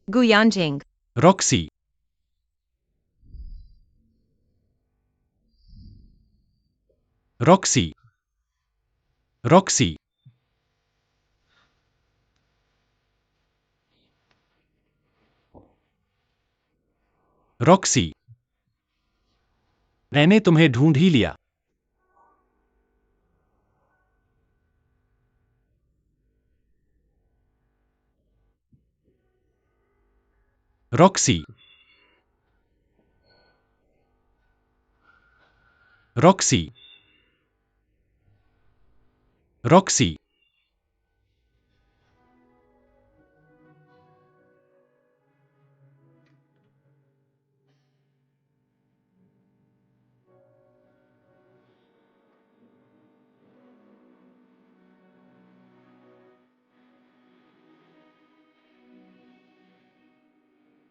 Guyanjing. Roxy. Roxy. Roxy. Roxy. मैंने तुम्हें ढूंढ ही लिया। Roxy. Roxy. Roxy.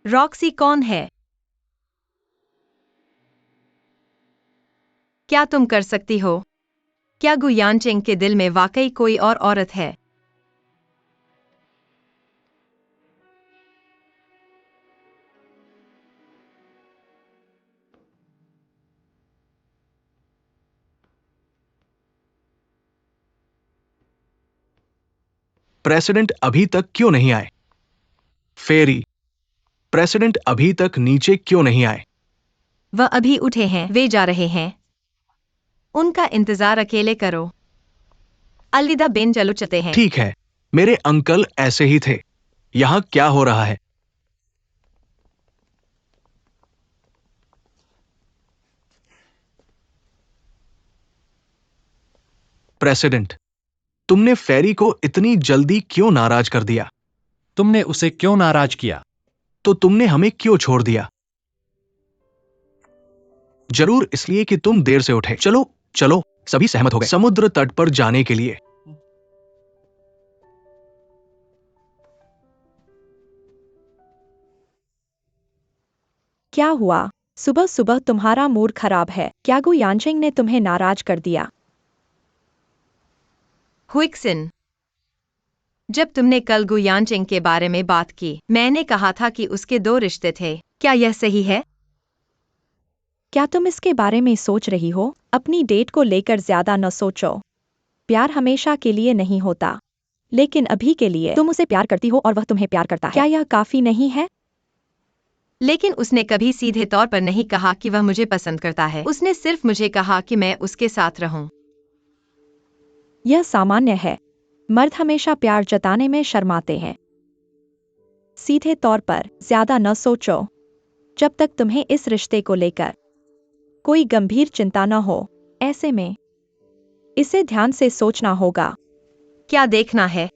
रॉक्सी कौन है? क्या तुम कर सकती हो? क्या गुयांचिंग के दिल में वाकई कोई और औरत है? प्रेसिडेंट अभी तक क्यों नहीं आए? फेरी, प्रेसिडेंट अभी तक नीचे क्यों नहीं आए? वह अभी उठे हैं, वे जा रहे हैं। उनका इंतजार अकेले करो। अलविदा बेन, चलो चलते हैं। ठीक है, मेरे अंकल ऐसे ही थे। यहां क्या हो रहा है? प्रेसिडेंट, तुमने फेरी को इतनी जल्दी क्यों नाराज कर दिया? तुमने उसे क्यों नाराज किया? तो तुमने हमें क्यों छोड़ दिया? जरूर इसलिए कि तुम देर से उठे। चलो चलो, सभी सहमत हो गए समुद्र तट पर जाने के लिए। क्या हुआ? सुबह सुबह तुम्हारा मूड खराब है क्या? गुयांचिंग ने तुम्हें नाराज कर दिया? हुइक्सिन, जब तुमने कल गुयांचिंग के बारे में बात की, मैंने कहा था कि उसके 2 रिश्ते थे। क्या यह सही है? क्या तुम इसके बारे में सोच रही हो? अपनी डेट को लेकर ज्यादा न सोचो। प्यार हमेशा के लिए नहीं होता, लेकिन अभी के लिए तुम उसे प्यार करती हो और वह तुम्हें प्यार करता है। क्या यह काफी नहीं है? लेकिन उसने कभी सीधे तौर पर नहीं कहा कि वह मुझे पसंद करता है। उसने सिर्फ मुझे कहा कि मैं उसके साथ रहूं। यह सामान्य है। मर्द हमेशा प्यार जताने में शर्माते हैं। सीधे तौर पर ज्यादा न सोचो जब तक तुम्हें इस रिश्ते को लेकर कोई गंभीर चिंता न हो। ऐसे में इसे ध्यान से सोचना होगा। क्या देखना है?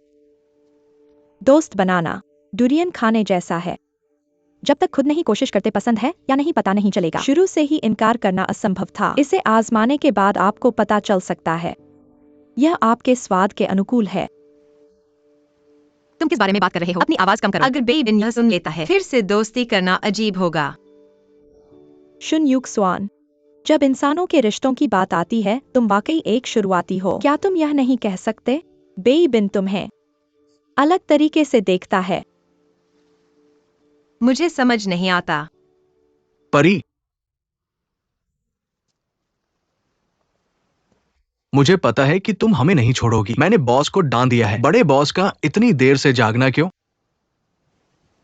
दोस्त बनाना डुरियन खाने जैसा है। जब तक खुद नहीं कोशिश करते पसंद है या नहीं पता नहीं चलेगा। शुरू से ही इनकार करना असंभव था। इसे आजमाने के बाद आपको पता चल सकता है यह आपके स्वाद के अनुकूल है। तुम किस बारे में बात कर रहे हो? अपनी आवाज कम करो। अगर बेबिन यह सुन लेता है, फिर से दोस्ती करना अजीब होगा। शुन युग स्वान, जब इंसानों के रिश्तों की बात आती है, तुम वाकई एक शुरुआती हो। क्या तुम यह नहीं कह सकते? बेबिन तुम्हें अलग तरीके से देखता है। मुझे समझ नहीं आता। परी, मुझे पता है कि तुम हमें नहीं छोड़ोगी। मैंने बॉस को डांट दिया है। बड़े बॉस का इतनी देर से जागना क्यों?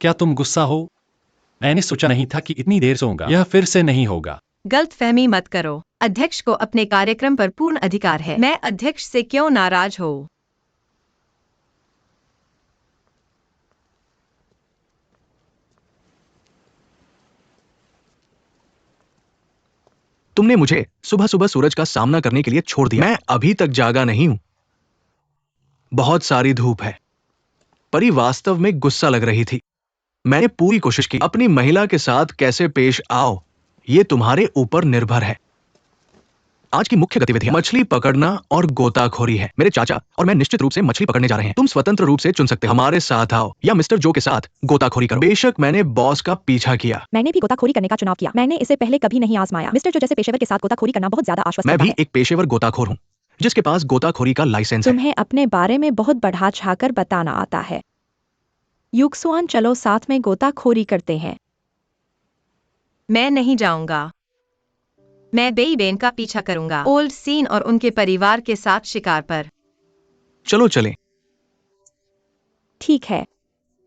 क्या तुम गुस्सा हो? मैंने सोचा नहीं था कि इतनी देर सोऊंगा। यह फिर से नहीं होगा। गलतफहमी मत करो। अध्यक्ष को अपने कार्यक्रम पर पूर्ण अधिकार है। मैं अध्यक्ष से क्यों नाराज हो? तुमने मुझे सुबह सुबह सूरज का सामना करने के लिए छोड़ दिया। मैं अभी तक जागा नहीं हूं। बहुत सारी धूप है। परी वास्तव में गुस्सा लग रही थी। मैंने पूरी कोशिश की। अपनी महिला के साथ कैसे पेश आओ, ये तुम्हारे ऊपर निर्भर है। आज की मुख्य गतिविधियां मछली पकड़ना और गोताखोरी है। मेरे चाचा और मैं निश्चित रूप से मछली पकड़ने जा रहे हैं। तुम स्वतंत्र रूप से चुन सकते हो। हमारे साथ आओ या मिस्टर जो के साथ गोताखोरी करो। बेशक मैंने बॉस का पीछा किया। मैंने भी गोताखोरी करने का चुनाव किया। मैंने इसे पहले कभी नहीं आजमाया। मिस्टर जो जैसे पेशेवर के साथ गोताखोरी करना बहुत ज्यादा आश्वस्त मैं करता भी है। एक पेशेवर गोताखोर हूं जिसके पास गोताखोरी का लाइसेंस है। तुम्हें अपने बारे में बहुत बढ़ा चढ़ाकर बताना आता है। युक्सुआन, चलो साथ में गोताखोरी करते हैं। मैं नहीं जाऊंगा। मैं बेई बेन का पीछा करूंगा, ओल्ड सीन और उनके परिवार के साथ शिकार पर। चलो चलें। ठीक है,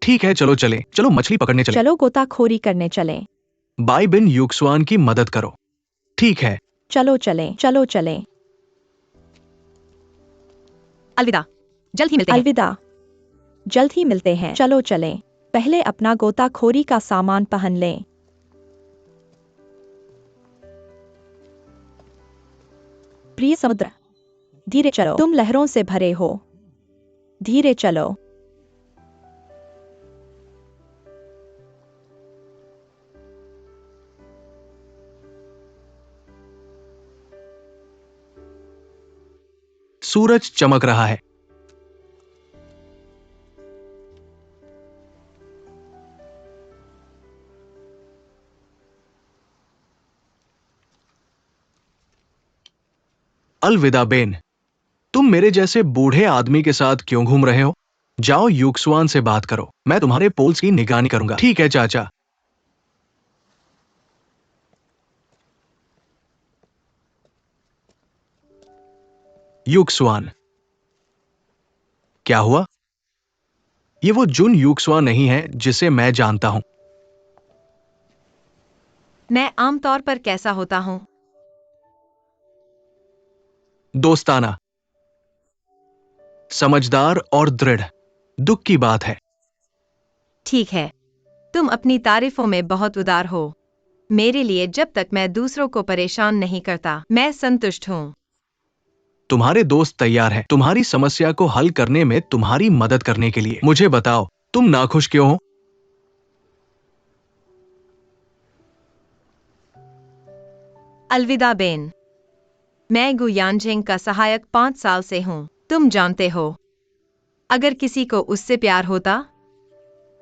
ठीक है, चलो चलें। चलो मछली पकड़ने चलें। चलो गोताखोरी करने चलें। बाई बिन युक्सुआन की मदद करो। ठीक है। चलो चलें, चलो चलें। अलविदा, जल्द ही मिलते हैं। अलविदा, जल्द ही मिलते हैं। चलो चलें। पहले अपना गोताखोरी का सामान पहन लें। प्रिय समुद्र, धीरे चलो, तुम लहरों से भरे हो। धीरे चलो। सूरज चमक रहा है। अलविदा बेन, तुम मेरे जैसे बूढ़े आदमी के साथ क्यों घूम रहे हो? जाओ युक्सुआन से बात करो। मैं तुम्हारे पोल्स की निगरानी करूंगा। ठीक है चाचा। युक्सुआन, क्या हुआ? ये वो जुन युक्सुआन नहीं है जिसे मैं जानता हूं। मैं आमतौर पर कैसा होता हूँ? दोस्ताना, समझदार और दृढ़। दुख की बात है। ठीक है, तुम अपनी तारीफों में बहुत उदार हो। मेरे लिए जब तक मैं दूसरों को परेशान नहीं करता, मैं संतुष्ट हूँ। तुम्हारे दोस्त तैयार हैं तुम्हारी समस्या को हल करने में तुम्हारी मदद करने के लिए। मुझे बताओ, तुम नाखुश क्यों हो? अलविदा बेन, मैं गु यानझेंग का सहायक 5 साल से हूँ। तुम जानते हो, अगर किसी को उससे प्यार होता,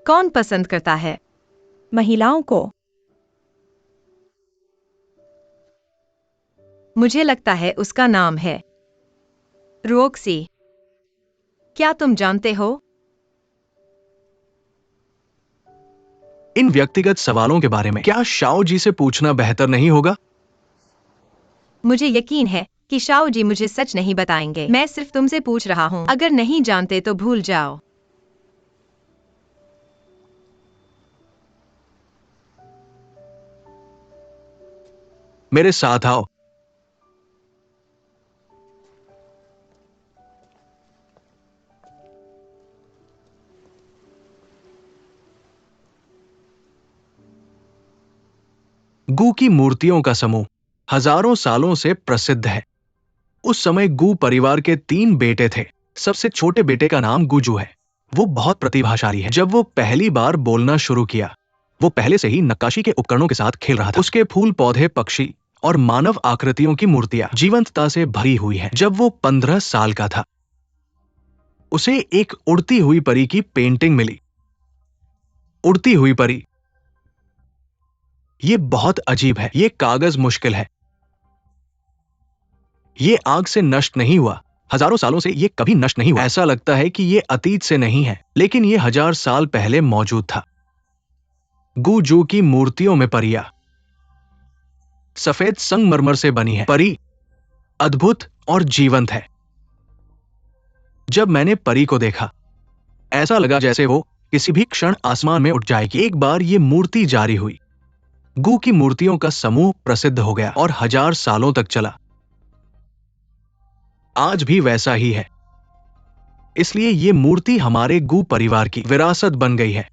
कौन पसंद करता है? महिलाओं को। मुझे लगता है उसका नाम है रोक्सी। क्या तुम जानते हो? इन व्यक्तिगत सवालों के बारे में क्या शाओ जी से पूछना बेहतर नहीं होगा? मुझे यकीन है कि शाओ जी मुझे सच नहीं बताएंगे। मैं सिर्फ तुमसे पूछ रहा हूँ। अगर नहीं जानते तो भूल जाओ। मेरे साथ आओ। गू की मूर्तियों का समूह हजारों सालों से प्रसिद्ध है। उस समय गू परिवार के 3 बेटे थे। सबसे छोटे बेटे का नाम गुजू है। वो बहुत प्रतिभाशाली है। जब वो पहली बार बोलना शुरू किया, वो पहले से ही नक्काशी के उपकरणों के साथ खेल रहा था। उसके फूल, पौधे, पक्षी और मानव आकृतियों की मूर्तियां जीवंतता से भरी हुई हैं। जब वो 15 साल का था, उसे एक उड़ती हुई परी की पेंटिंग मिली। उड़ती हुई परी, ये बहुत अजीब है। ये कागज मुश्किल है। ये आग से नष्ट नहीं हुआ। हजारों सालों से ये कभी नष्ट नहीं हुआ। ऐसा लगता है कि ये अतीत से नहीं है, लेकिन ये 1000 साल पहले मौजूद था। गुजू की मूर्तियों में परियां सफेद संगमरमर से बनी है। परी अद्भुत और जीवंत है। जब मैंने परी को देखा, ऐसा लगा जैसे वो किसी भी क्षण आसमान में उठ जाएगी। एक बार ये मूर्ति जारी हुई। गू की मूर्तियों का समूह प्रसिद्ध हो गया और 1000 सालों तक चला। आज भी वैसा ही है। इसलिए ये मूर्ति हमारे गू परिवार की विरासत बन गई है।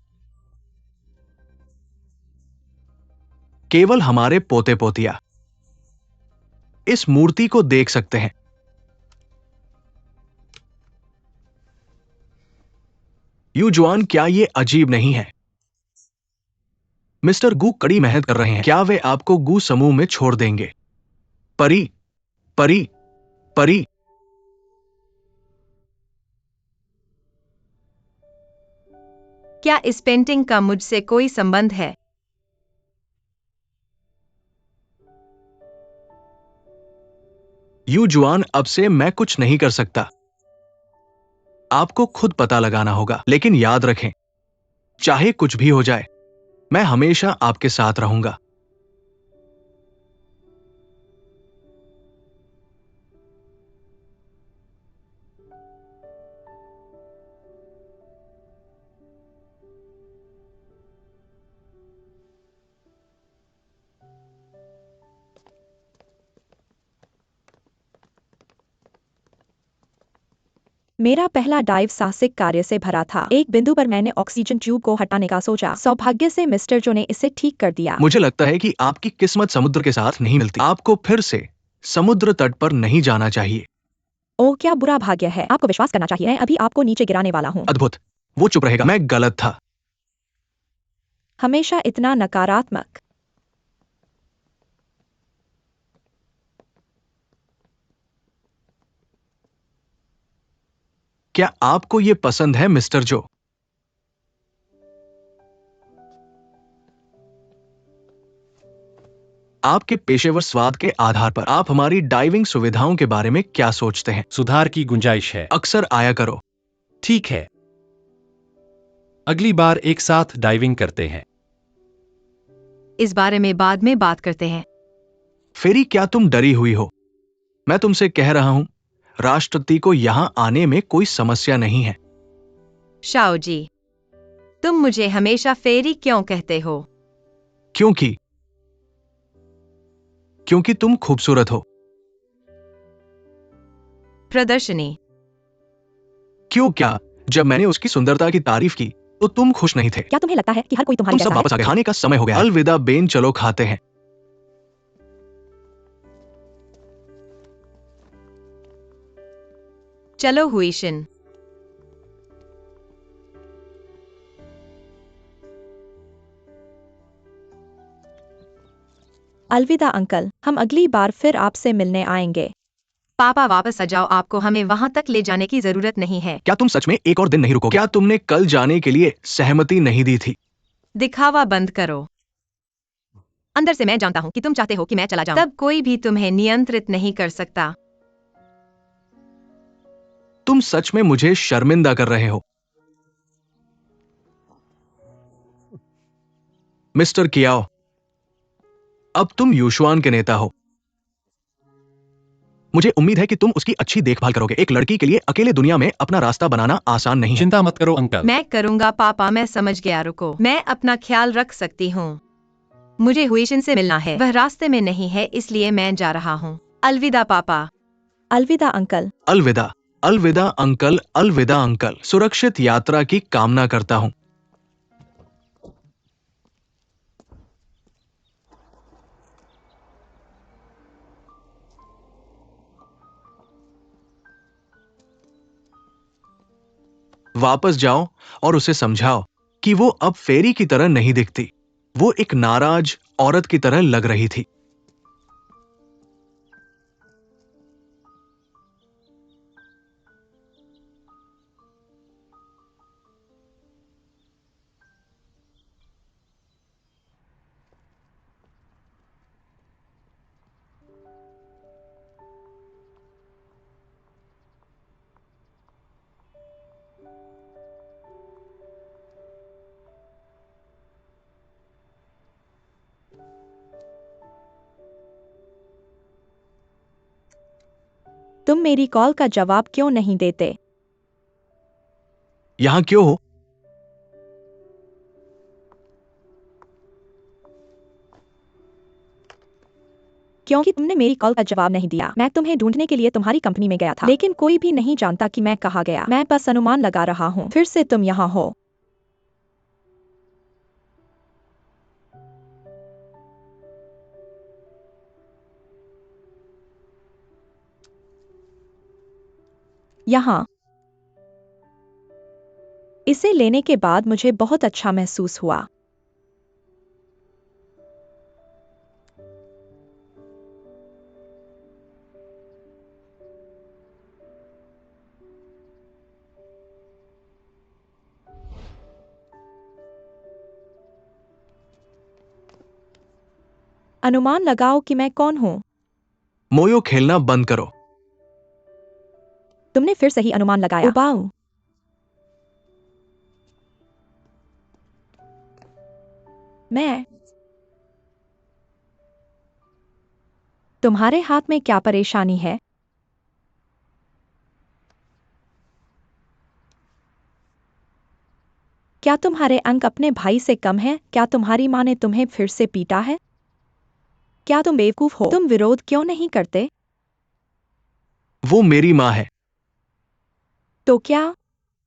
केवल हमारे पोते पोतिया इस मूर्ति को देख सकते हैं। युजुआन, क्या ये अजीब नहीं है? मिस्टर गू कड़ी मेहनत कर रहे हैं। क्या वे आपको गू समूह में छोड़ देंगे? परी, परी, परी। क्या इस पेंटिंग का मुझसे कोई संबंध है? युजुआन, अब से मैं कुछ नहीं कर सकता। आपको खुद पता लगाना होगा। लेकिन याद रखें, चाहे कुछ भी हो जाए, मैं हमेशा आपके साथ रहूंगा। मेरा पहला डाइव साहसिक कार्य से भरा था। एक बिंदु पर मैंने ऑक्सीजन ट्यूब को हटाने का सोचा। सौभाग्य से मिस्टर जो ने इसे ठीक कर दिया। मुझे लगता है कि आपकी किस्मत समुद्र के साथ नहीं मिलती। आपको फिर से समुद्र तट पर नहीं जाना चाहिए। ओह, क्या बुरा भाग्य है। आपको विश्वास करना चाहिए। मैं अभी आपको नीचे गिराने वाला हूँ। अद्भुत। वो चुप रहेगा। मैं गलत था। हमेशा इतना नकारात्मक। क्या आपको ये पसंद है मिस्टर जो? आपके पेशेवर स्वाद के आधार पर आप हमारी डाइविंग सुविधाओं के बारे में क्या सोचते हैं? सुधार की गुंजाइश है। अक्सर आया करो। ठीक है, अगली बार एक साथ डाइविंग करते हैं। इस बारे में बाद में बात करते हैं। फेरी, क्या तुम डरी हुई हो? मैं तुमसे कह रहा हूं, राष्ट्रपति को यहां आने में कोई समस्या नहीं है। शाओ जी, तुम मुझे हमेशा फेरी क्यों कहते हो? क्योंकि तुम खूबसूरत हो। प्रदर्शनी। क्यों? क्या जब मैंने उसकी सुंदरता की तारीफ की तो तुम खुश नहीं थे? क्या तुम्हें लगता है कि हर कोई तुम्हारी तुम सब जैसा है? वापस आ गए। खाने का समय हो गया। अलविदा बेन, चलो खाते हैं। चलो हुईशिन। अलविदा अंकल, हम अगली बार फिर आपसे मिलने आएंगे। पापा वापस आ जाओ, आपको हमें वहां तक ले जाने की जरूरत नहीं है। क्या तुम सच में एक और दिन नहीं रुकोगे? क्या तुमने कल जाने के लिए सहमति नहीं दी थी? दिखावा बंद करो। अंदर से मैं जानता हूँ कि तुम चाहते हो कि मैं चला जाऊं। तब कोई भी तुम्हें नियंत्रित नहीं कर सकता। तुम सच में मुझे शर्मिंदा कर रहे हो। मिस्टर कियाओ, अब तुम यूशुआन के नेता हो। मुझे उम्मीद है कि तुम उसकी अच्छी देखभाल करोगे। एक लड़की के लिए अकेले दुनिया में अपना रास्ता बनाना आसान नहीं है। चिंता मत करो अंकल। मैं करूंगा पापा, मैं समझ गया, रुको। मैं अपना ख्याल रख सकती हूँ। मुझे हुईशिन से मिलना है, वह रास्ते में नहीं है, इसलिए मैं जा रहा हूँ। अलविदा पापा। अलविदा अंकल। अलविदा। अलविदा अंकल। अलविदा अंकल। सुरक्षित यात्रा की कामना करता हूं। वापस जाओ और उसे समझाओ कि वो अब फेरी की तरह नहीं दिखती। वो एक नाराज औरत की तरह लग रही थी। तुम मेरी कॉल का जवाब क्यों नहीं देते? यहां क्यों हो? क्योंकि तुमने मेरी कॉल का जवाब नहीं दिया। मैं तुम्हें ढूंढने के लिए तुम्हारी कंपनी में गया था, लेकिन कोई भी नहीं जानता कि मैं कहाँ गया। मैं बस अनुमान लगा रहा हूँ। फिर से तुम यहाँ हो। यहाँ। इसे लेने के बाद मुझे बहुत अच्छा महसूस हुआ। अनुमान लगाओ कि मैं कौन हूँ। मोयो खेलना बंद करो। तुमने फिर सही अनुमान लगाया। उबाऊ। मैं। तुम्हारे हाथ में क्या परेशानी है? क्या तुम्हारे अंक अपने भाई से कम हैं? क्या तुम्हारी माँ ने तुम्हें फिर से पीटा है? क्या तुम बेवकूफ हो? तुम विरोध क्यों नहीं करते? वो मेरी माँ है। तो क्या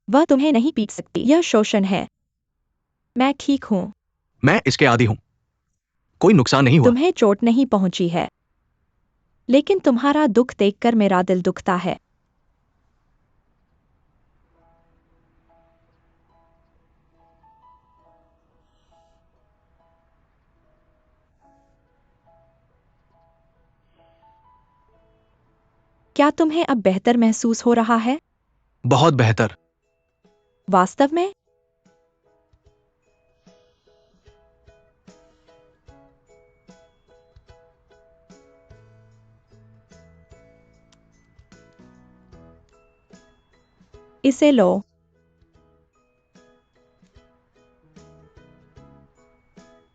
वह तुम्हें नहीं पीट सकती? यह शोषण है। मैं ठीक हूँ। मैं इसके आदी हूं। कोई नुकसान नहीं हुआ। तुम्हें चोट नहीं पहुंची है, लेकिन तुम्हारा दुख देखकर मेरा दिल दुखता है। क्या तुम्हें अब बेहतर महसूस हो रहा है? बहुत बेहतर। वास्तव में? इसे लो।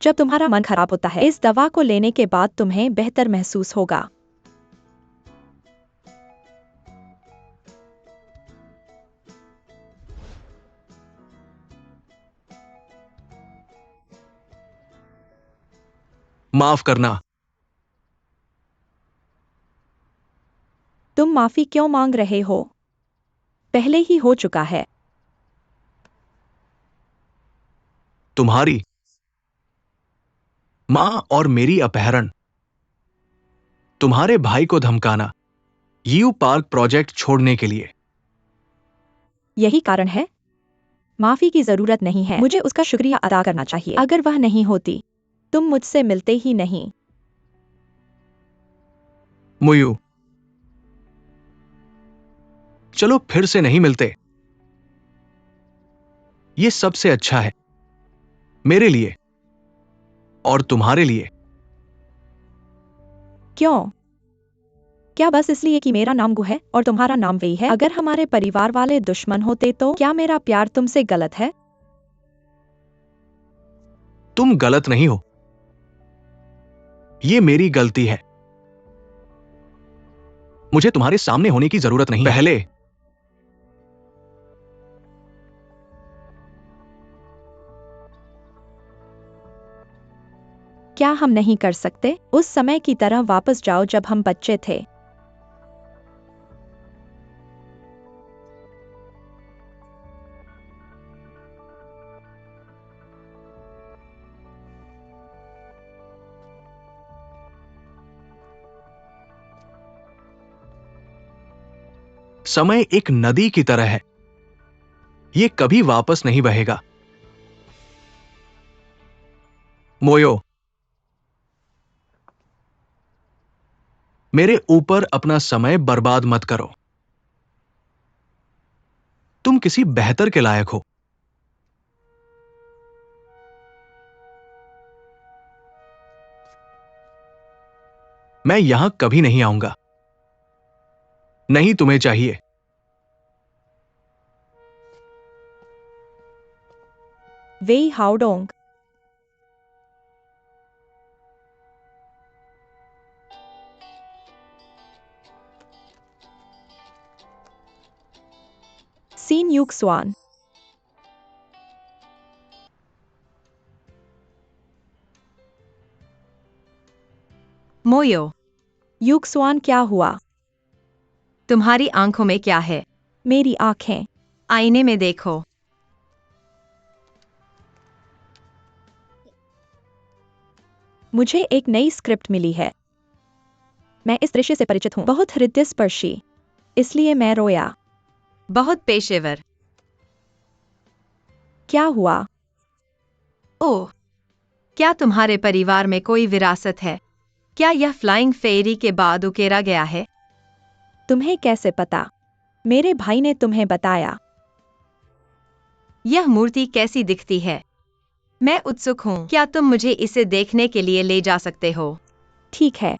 जब तुम्हारा मन खराब होता है, इस दवा को लेने के बाद तुम्हें बेहतर महसूस होगा। माफ करना। तुम माफी क्यों मांग रहे हो? पहले ही हो चुका है। तुम्हारी माँ और मेरी अपहरण, तुम्हारे भाई को धमकाना, यू पार्क प्रोजेक्ट छोड़ने के लिए। यही कारण है। माफी की जरूरत नहीं है। मुझे उसका शुक्रिया अदा करना चाहिए। अगर वह नहीं होती, तुम मुझसे मिलते ही नहीं। मुयू, चलो फिर से नहीं मिलते। ये सबसे अच्छा है, मेरे लिए और तुम्हारे लिए। क्यों? क्या बस इसलिए कि मेरा नाम गु है और तुम्हारा नाम वही है? अगर हमारे परिवार वाले दुश्मन होते तो क्या मेरा प्यार तुमसे गलत है? तुम गलत नहीं हो। ये मेरी गलती है। मुझे तुम्हारे सामने होने की जरूरत नहीं। पहले क्या हम नहीं कर सकते उस समय की तरह वापस जाओ जब हम बच्चे थे? समय एक नदी की तरह है, ये कभी वापस नहीं बहेगा। मोयो, मेरे ऊपर अपना समय बर्बाद मत करो। तुम किसी बेहतर के लायक हो। मैं यहां कभी नहीं आऊंगा। नहीं तुम्हें चाहिए। वेई हाउडोंग। सीन युग स्वान। मोयो, युग स्वान, क्या हुआ? तुम्हारी आंखों में क्या है? मेरी आंखें। आईने में देखो। मुझे एक नई स्क्रिप्ट मिली है। मैं इस दृश्य से परिचित हूँ, बहुत हृदयस्पर्शी, इसलिए मैं रोया। बहुत पेशेवर। क्या हुआ? ओह, क्या तुम्हारे परिवार में कोई विरासत है? क्या यह फ्लाइंग फेरी के बाद उकेरा गया है? तुम्हें कैसे पता? मेरे भाई ने तुम्हें बताया। यह मूर्ति कैसी दिखती है? मैं उत्सुक हूँ। क्या तुम मुझे इसे देखने के लिए ले जा सकते हो? ठीक है।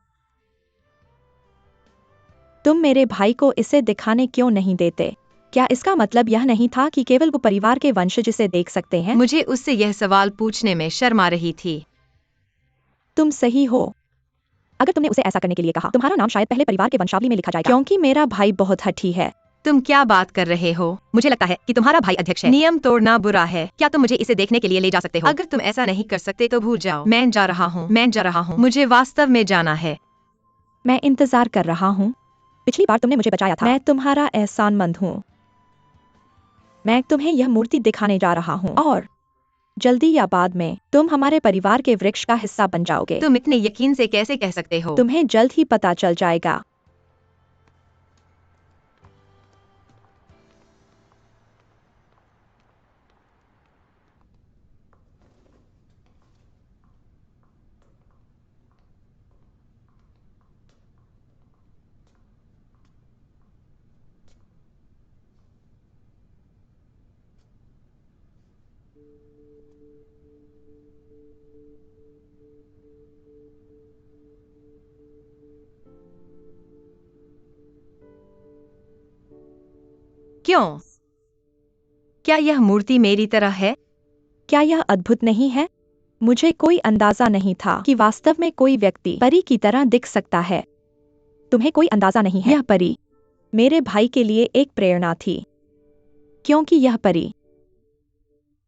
तुम मेरे भाई को इसे दिखाने क्यों नहीं देते? क्या इसका मतलब यह नहीं था कि केवल वो परिवार के वंशज इसे देख सकते हैं? मुझे उससे यह सवाल पूछने में शर्म आ रही थी। तुम सही हो। अगर तुमने उसे ऐसा करने के लिए कहा, तुम्हारा नाम शायद पहले परिवार के वंशावली में लिखा जाएगा, क्योंकि मेरा भाई बहुत हठी है। तुम क्या बात कर रहे हो? मुझे लगता है कि तुम्हारा भाई अध्यक्ष है। नियम तोड़ना बुरा है। क्या तुम मुझे इसे देखने के लिए ले जा सकते हो? अगर तुम ऐसा नहीं कर सकते तो भूल जाओ। मैं जा रहा हूँ। मुझे वास्तव में जाना है। मैं इंतजार कर रहा हूँ। पिछली बार तुमने मुझे बचाया था। मैं तुम्हारा एहसानमंद हूँ। मैं तुम्हें यह मूर्ति दिखाने जा रहा हूँ और जल्दी या बाद में तुम हमारे परिवार के वृक्ष का हिस्सा बन जाओगे। तुम इतने यकीन से कैसे कह सकते हो? तुम्हें जल्द ही पता चल जाएगा। क्यों? क्या यह मूर्ति मेरी तरह है? क्या यह अद्भुत नहीं है? मुझे कोई अंदाजा नहीं था कि वास्तव में कोई व्यक्ति परी की तरह दिख सकता है। तुम्हें कोई अंदाजा नहीं है? यह परी मेरे भाई के लिए एक प्रेरणा थी, क्योंकि यह परी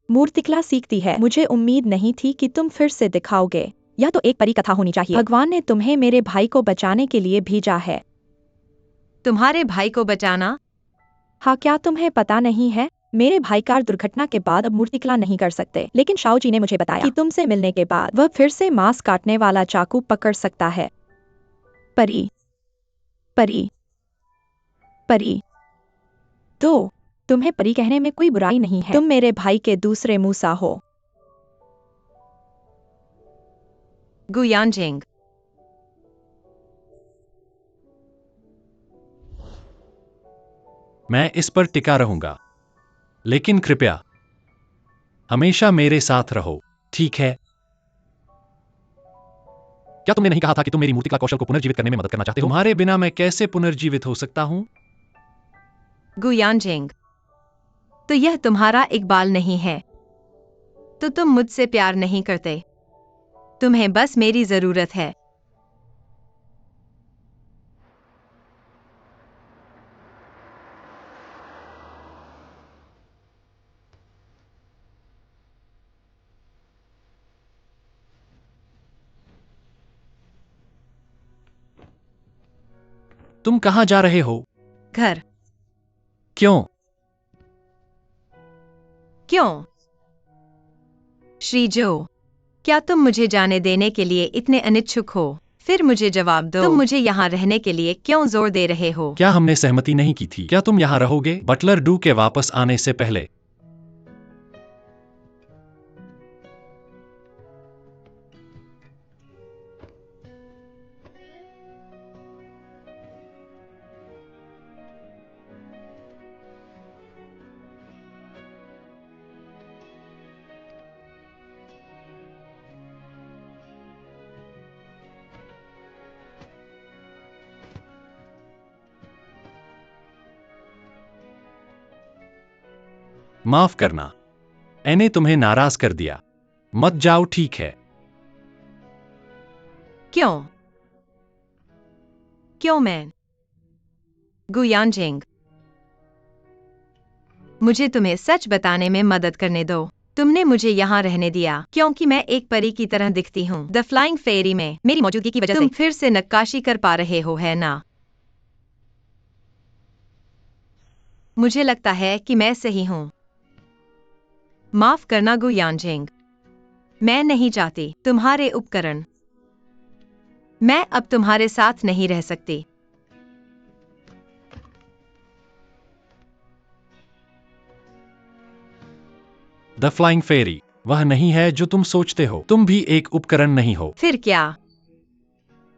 मूर्तिकला सीखती है। मुझे उम्मीद नहीं थी कि तुम फिर से दिखाओगे। यह तो एक परी कथा होनी चाहिए। भगवान ने तुम्हें मेरे भाई को बचाने के लिए भेजा है। तुम्हारे भाई को बचाना? हाँ, क्या तुम्हें पता नहीं है? मेरे भाई कार दुर्घटना के बाद अब मूर्तिकला नहीं कर सकते, लेकिन शाओ जी ने मुझे बताया कि तुमसे मिलने के बाद वह फिर से मांस काटने वाला चाकू पकड़ सकता है। परी, परी, परी। तो तुम्हें परी कहने में कोई बुराई नहीं है। तुम मेरे भाई के दूसरे मूसा हो। गुयानजिंग। मैं इस पर टिका रहूंगा, लेकिन कृपया हमेशा मेरे साथ रहो, ठीक है? क्या तुमने नहीं कहा था कि तुम मेरी मूर्तिकला कौशल को पुनर्जीवित करने में मदद करना चाहते हो? तुम्हारे बिना मैं कैसे पुनर्जीवित हो सकता हूं? गुयानजिंग, तो यह तुम्हारा इकबाल नहीं है। तो तुम मुझसे प्यार नहीं करते। तुम्हें बस मेरी जरूरत है। तुम कहां जा रहे हो? घर। क्यों? क्यों? श्रीजो, क्या तुम मुझे जाने देने के लिए इतने अनिच्छुक हो? फिर मुझे जवाब दो। तुम मुझे यहाँ रहने के लिए क्यों जोर दे रहे हो? क्या हमने सहमति नहीं की थी? क्या तुम यहां रहोगे बटलर डू के वापस आने से पहले? माफ करना, मैंने तुम्हें नाराज कर दिया। मत जाओ, ठीक है? क्यों? क्यों मैं? गुयानजिंग, मुझे तुम्हें सच बताने में मदद करने दो। तुमने मुझे यहाँ रहने दिया क्योंकि मैं एक परी की तरह दिखती हूँ। द फ्लाइंग फेरी में मेरी मौजूदगी की वजह से तुम फिर से नक्काशी कर पा रहे हो, है ना? मुझे लगता है कि मैं सही हूँ। माफ करना गुयानजिंग, मैं नहीं चाहती तुम्हारे उपकरण। मैं अब तुम्हारे साथ नहीं रह सकती। द फ्लाइंग फेरी वह नहीं है जो तुम सोचते हो। तुम भी एक उपकरण नहीं हो। फिर क्या?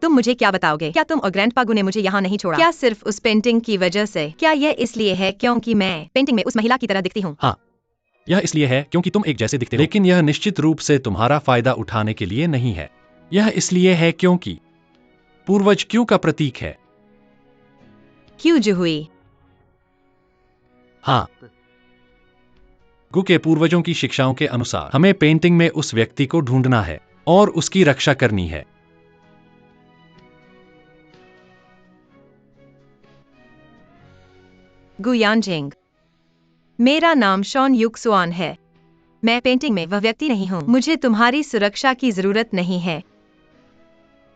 तुम मुझे क्या बताओगे? क्या तुम और ग्रैंडपागू ने मुझे यहाँ नहीं छोड़ा? क्या सिर्फ उस पेंटिंग की वजह से? क्या यह इसलिए है क्योंकि मैं पेंटिंग में उस महिला की तरह दिखती हूँ? हाँ, यह इसलिए है क्योंकि तुम एक जैसे दिखते हो। लेकिन यह निश्चित रूप से तुम्हारा फायदा उठाने के लिए नहीं है। यह इसलिए है क्योंकि पूर्वज क्यों का प्रतीक है। क्यों जुहुई? हाँ, गु के पूर्वजों की शिक्षाओं के अनुसार हमें पेंटिंग में उस व्यक्ति को ढूंढना है और उसकी रक्षा करनी है। गु यानजिंग, मेरा नाम शॉन युक्सुआन है। मैं पेंटिंग में वह व्यक्ति नहीं हूँ। मुझे तुम्हारी सुरक्षा की जरूरत नहीं है।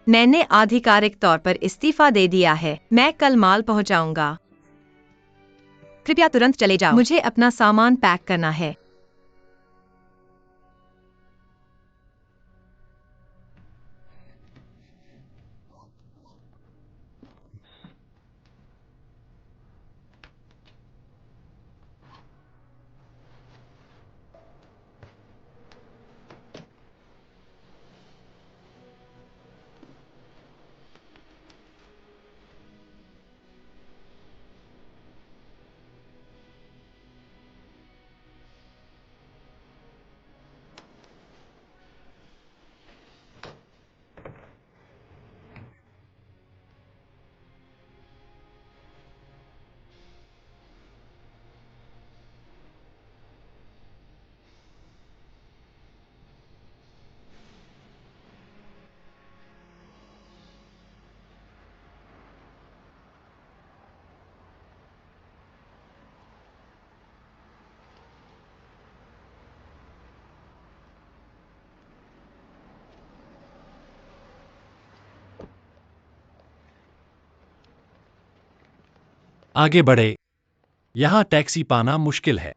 मैंने आधिकारिक तौर पर इस्तीफा दे दिया है। मैं कल माल पहुंचाऊंगा। कृपया तुरंत चले जाओ। मुझे अपना सामान पैक करना है। आगे बढ़े। यहाँ टैक्सी पाना मुश्किल है।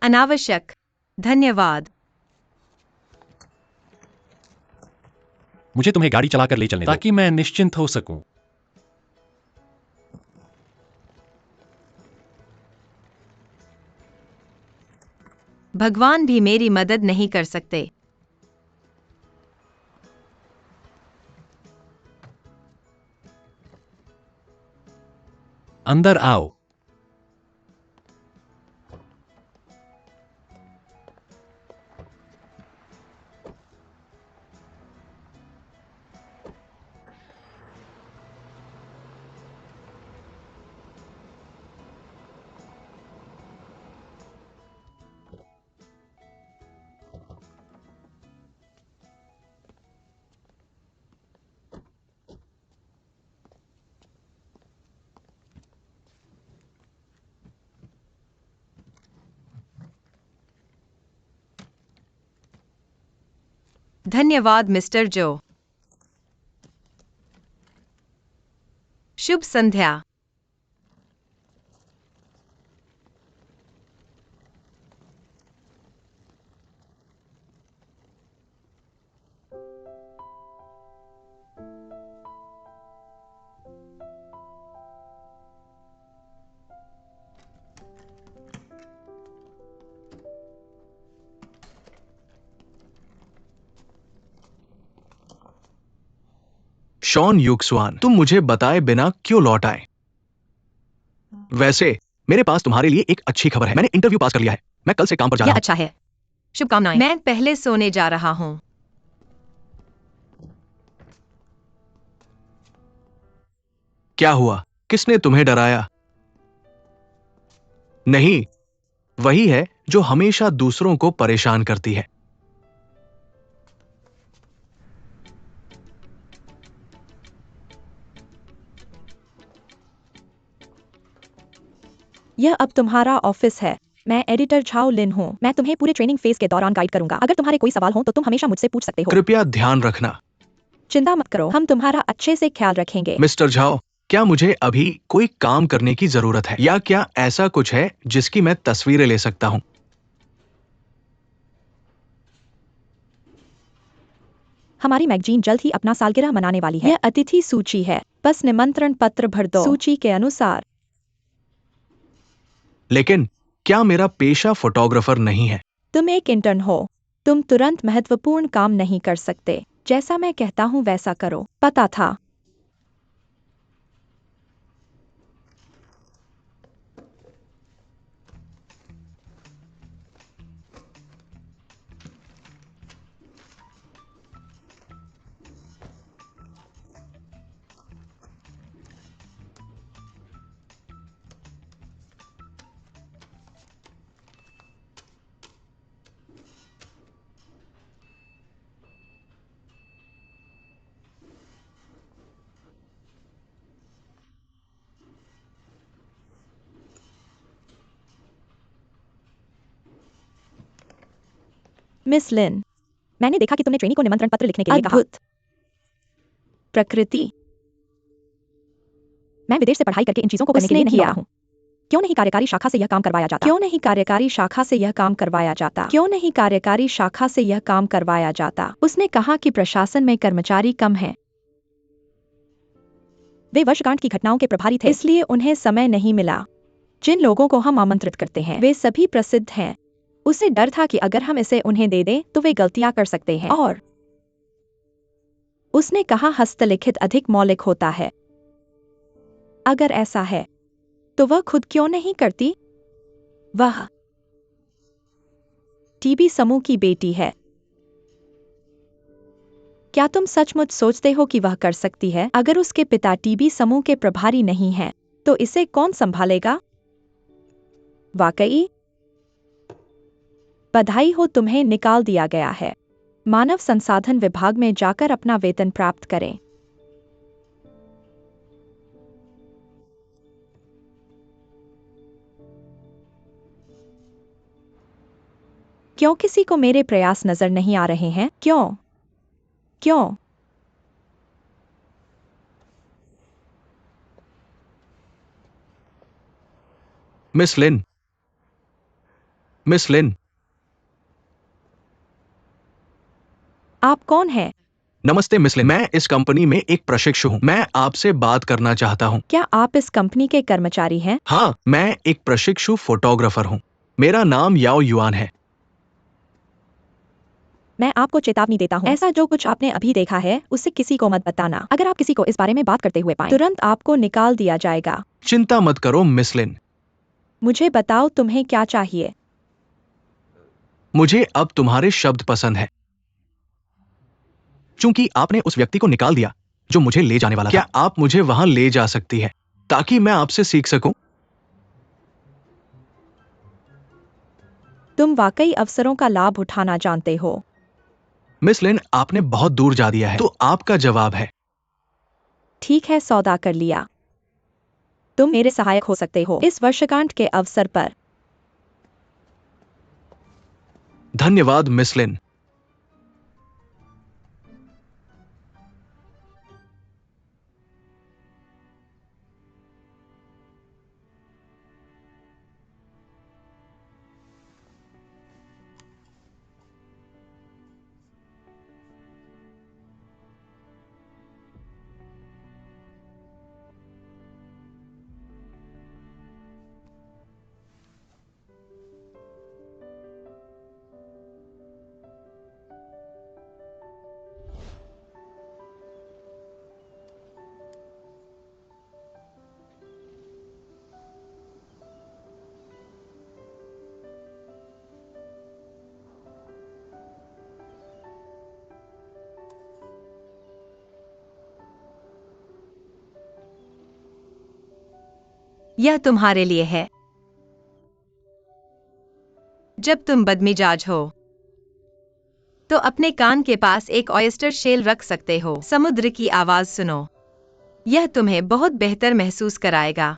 अनावश्यक। धन्यवाद। मुझे तुम्हें गाड़ी चलाकर ले चलने दो, ताकि मैं निश्चिंत हो सकूं। भगवान भी मेरी मदद नहीं कर सकते। अंदर आओ। धन्यवाद मिस्टर जो। शुभ संध्या। शॉन युक्सवान, तुम मुझे बताए बिना क्यों लौट आए? वैसे मेरे पास तुम्हारे लिए एक अच्छी खबर है। मैंने इंटरव्यू पास कर लिया है। मैं कल से काम पर जा यह रहा हूं। अच्छा है। शुभकामनाएं। मैं पहले सोने जा रहा हूँ। क्या हुआ? किसने तुम्हें डराया? नहीं, वही है जो हमेशा दूसरों को परेशान करती है। यह अब तुम्हारा ऑफिस है। मैं एडिटर झाओ लिन हूँ। मैं तुम्हें पूरे ट्रेनिंग फेज के दौरान गाइड करूंगा। अगर तुम्हारे कोई सवाल हो तो तुम हमेशा मुझसे पूछ सकते हो। कृपया ध्यान रखना। चिंता मत करो, हम तुम्हारा अच्छे से ख्याल रखेंगे। मिस्टर झाओ, क्या मुझे अभी कोई काम करने की जरूरत है, या क्या ऐसा कुछ है जिसकी मैं तस्वीरें ले सकता हूं? हमारी मैगजीन जल्द ही अपना सालगिरह मनाने वाली है। यह अतिथि सूची है, बस निमंत्रण पत्र भर दो सूची के अनुसार। लेकिन क्या मेरा पेशा फोटोग्राफर नहीं है? तुम एक इंटर्न हो। तुम तुरंत महत्वपूर्ण काम नहीं कर सकते। जैसा मैं कहता हूँ वैसा करो। पता था। मिस लिन, मैंने देखा कि तुमने ट्रेनी को निमंत्रण पत्र लिखने के लिए कहा। अद्भुत। प्रकृति, मैं विदेश से पढ़ाई करके इन चीजों को करने के लिए नहीं आया हूं। क्यों नहीं कार्यकारी शाखा से यह काम करवाया जाता? क्यों नहीं कार्यकारी शाखा से यह काम करवाया जाता? क्यों नहीं कार्यकारी शाखा से यह काम करवाया जाता? उसने कहा कि प्रशासन में कर्मचारी कम हैं। वे वर्षगांठ की घटनाओं के प्रभारी थे, इसलिए उन्हें समय नहीं मिला। जिन लोगों को हम आमंत्रित करते हैं वे सभी प्रसिद्ध हैं। उसे डर था कि अगर हम इसे उन्हें दे दें तो वे गलतियां कर सकते हैं, और उसने कहा हस्तलिखित अधिक मौलिक होता है। अगर ऐसा है तो वह खुद क्यों नहीं करती? वह टीबी समूह की बेटी है। क्या तुम सचमुच सोचते हो कि वह कर सकती है? अगर उसके पिता टीबी समूह के प्रभारी नहीं हैं, तो इसे कौन संभालेगा? वाकई? बधाई हो, तुम्हें निकाल दिया गया है। मानव संसाधन विभाग में जाकर अपना वेतन प्राप्त करें। क्यों किसी को मेरे प्रयास नजर नहीं आ रहे हैं? क्यों? क्यों? मिस लिन, मिस लिन, आप कौन हैं? नमस्ते मिस लिन, मैं इस कंपनी में एक प्रशिक्षु हूँ। मैं आपसे बात करना चाहता हूँ। क्या आप इस कंपनी के कर्मचारी हैं? हाँ, मैं एक प्रशिक्षु फोटोग्राफर हूँ। मेरा नाम याओ युआन है। मैं आपको चेतावनी देता हूँ, ऐसा जो कुछ आपने अभी देखा है उससे किसी को मत बताना। अगर आप किसी को इस बारे में बात करते हुए पाएं, तुरंत आपको निकाल दिया जाएगा। चिंता मत करो मिस लिन, मुझे बताओ तुम्हें क्या चाहिए? मुझे अब तुम्हारे शब्द पसंद है। चूंकि आपने उस व्यक्ति को निकाल दिया जो मुझे ले जाने वाला था, क्या आप मुझे वहां ले जा सकती है ताकि मैं आपसे सीख सकूं? तुम वाकई अवसरों का लाभ उठाना जानते हो। मिस लिन, आपने बहुत दूर जा दिया है, तो आपका जवाब है। ठीक है, सौदा कर लिया। तुम मेरे सहायक हो सकते हो इस वर्षगांठ के अवसर पर। धन्यवाद मिस लिन। यह तुम्हारे लिए है। जब तुम बदमिजाज हो तो अपने कान के पास एक ऑयस्टर शेल रख सकते हो। समुद्र की आवाज सुनो, यह तुम्हें बहुत बेहतर महसूस कराएगा।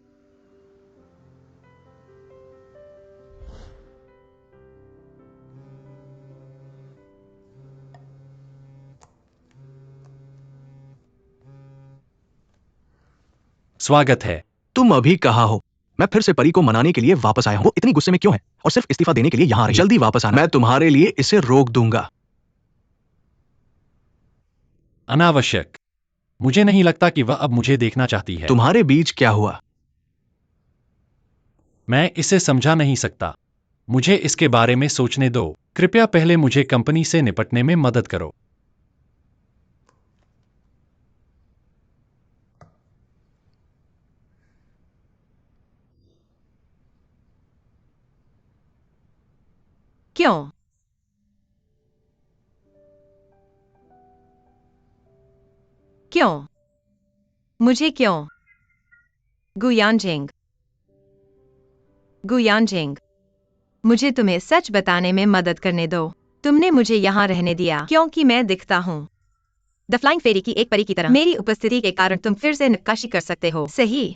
स्वागत है। तुम अभी कहाँ हो? मैं फिर से परी को मनाने के लिए वापस आया हूँ। वो इतनी गुस्से में क्यों है और सिर्फ इस्तीफा देने के लिए यहाँ आ रही है? जल्दी वापस आना, मैं तुम्हारे लिए इसे रोक दूंगा। अनावश्यक। मुझे नहीं लगता कि वह अब मुझे देखना चाहती है। तुम्हारे बीच क्या हुआ? मैं इसे समझा नहीं सकता। मुझे इसके बारे में सोचने दो। कृपया पहले मुझे कंपनी से निपटने में मदद करो। क्यों? क्यों? मुझे क्यों? गुयानजिंग, गुयानजिंग, मुझे तुम्हें सच बताने में मदद करने दो। तुमने मुझे यहाँ रहने दिया क्योंकि मैं दिखता हूँ द फ्लाइंग फेरी की एक परी की तरह। मेरी उपस्थिति के कारण तुम फिर से नक्काशी कर सकते हो, सही?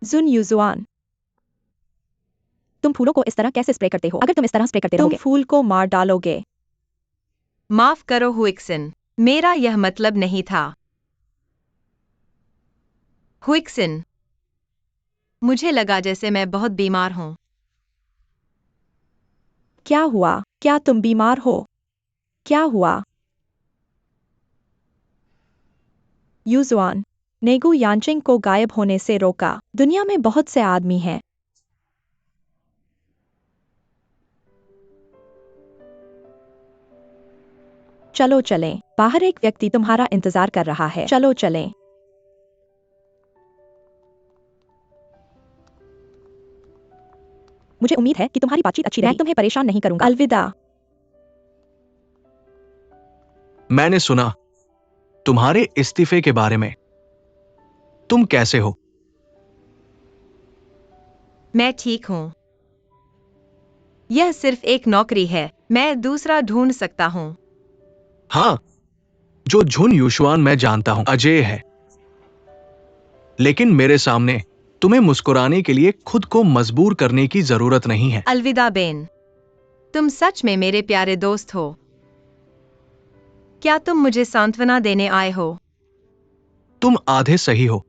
जुन युजुआन, तुम फूलों को इस तरह कैसे स्प्रे करते हो? अगर तुम इस तरह स्प्रे करते रहोगे, तुम फूल को मार डालोगे। माफ करो हुइक्सन, मेरा यह मतलब नहीं था। हुइक्सन, मुझे लगा जैसे मैं बहुत बीमार हूं। क्या हुआ? क्या तुम बीमार हो? क्या हुआ? युजुआन, नेगू यांचिंग को गायब होने से रोका। दुनिया में बहुत से आदमी हैं। चलो चलें, बाहर एक व्यक्ति तुम्हारा इंतजार कर रहा है। चलो चलें। मुझे उम्मीद है कि तुम्हारी बातचीत अच्छी रही। मैं तुम्हें परेशान नहीं करूंगा। अलविदा। मैंने सुना तुम्हारे इस्तीफे के बारे में। तुम कैसे हो? मैं ठीक हूं। यह सिर्फ एक नौकरी है, मैं दूसरा ढूंढ सकता हूं। हाँ, जो झुन युशुआन मैं जानता हूं अजय है, लेकिन मेरे सामने तुम्हें मुस्कुराने के लिए खुद को मजबूर करने की जरूरत नहीं है। अलविदा बेन, तुम सच में मेरे प्यारे दोस्त हो। क्या तुम मुझे सांत्वना देने आए हो? तुम आधे सही हो।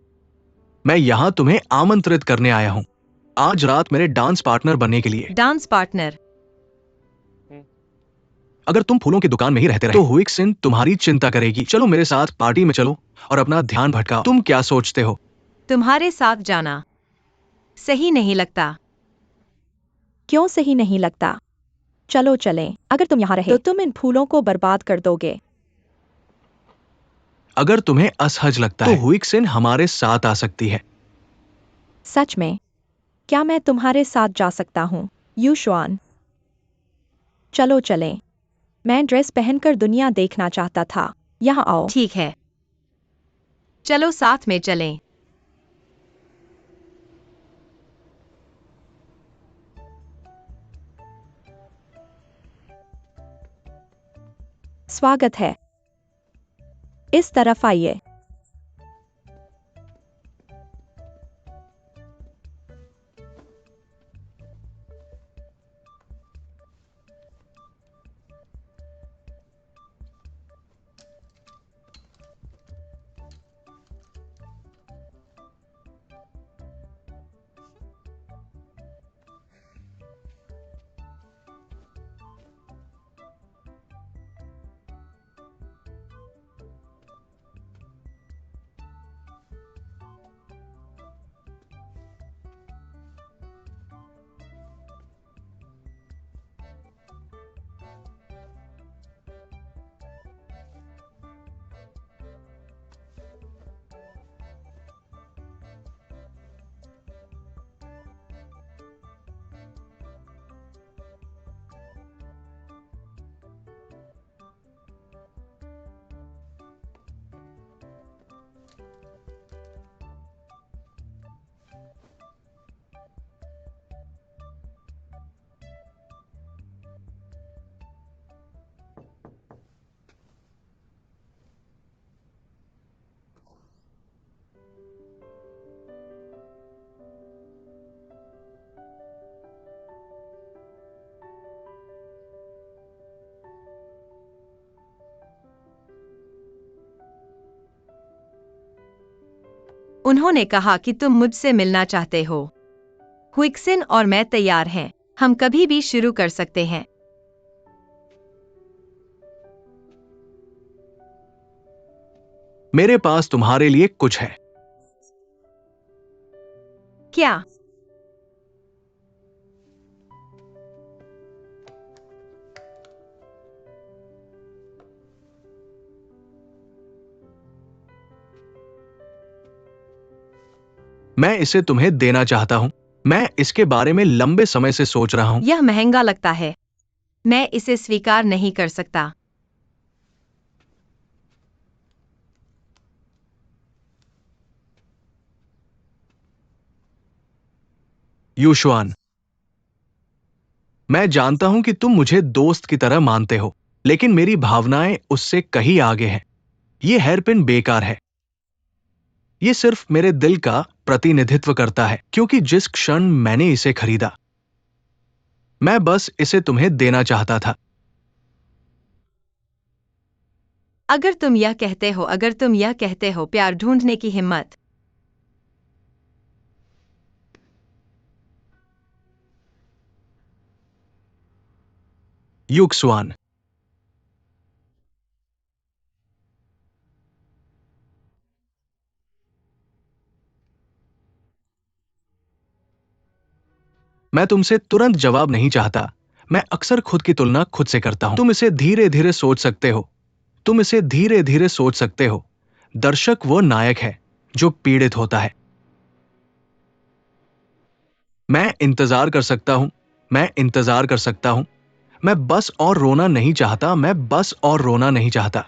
मैं यहां तुम्हें आमंत्रित करने आया हूं, आज रात मेरे डांस पार्टनर बनने के लिए। Dance partner? अगर तुम फूलों की दुकान में ही रहते रहे तो हुइक्सिन तुम्हारी चिंता करेगी। चलो मेरे साथ पार्टी में चलो और अपना ध्यान भटकाओ। तुम क्या सोचते हो? तुम्हारे साथ जाना सही नहीं लगता। क्यों सही नहीं लगता? चलो चलें। अगर तुम यहाँ रहे तो तुम इन फूलों को बर्बाद कर दोगे। अगर तुम्हें असहज लगता है तो हुइक्सिन हमारे साथ आ सकती है। सच में? क्या मैं तुम्हारे साथ जा सकता हूँ? युशुआन, चलो चलें। मैं ड्रेस पहनकर दुनिया देखना चाहता था। यहाँ आओ। ठीक है, चलो साथ में चलें। स्वागत है। इस तरफ आइए। उन्होंने कहा कि तुम मुझसे मिलना चाहते हो। हुइक्सिन और मैं तैयार हैं। हम कभी भी शुरू कर सकते हैं। मेरे पास तुम्हारे लिए कुछ है। क्या? मैं इसे तुम्हें देना चाहता हूं। मैं इसके बारे में लंबे समय से सोच रहा हूं। यह महंगा लगता है। मैं इसे स्वीकार नहीं कर सकता। युशुआन, मैं जानता हूं कि तुम मुझे दोस्त की तरह मानते हो, लेकिन मेरी भावनाएं उससे कहीं आगे हैं। ये हेयरपिन बेकार है। ये सिर्फ मेरे दिल का प्रतिनिधित्व करता है, क्योंकि जिस क्षण मैंने इसे खरीदा, मैं बस इसे तुम्हें देना चाहता था। अगर तुम यह कहते हो प्यार ढूंढने की हिम्मत। युक्सवान। मैं तुमसे तुरंत जवाब नहीं चाहता। मैं अक्सर खुद की तुलना खुद से करता हूं। तुम इसे धीरे धीरे सोच सकते हो। तुम इसे धीरे धीरे सोच सकते हो। दर्शक वो नायक है जो पीड़ित होता है। मैं इंतजार कर सकता हूं। मैं इंतजार कर सकता हूं। मैं बस और रोना नहीं चाहता। मैं बस और रोना नहीं चाहता।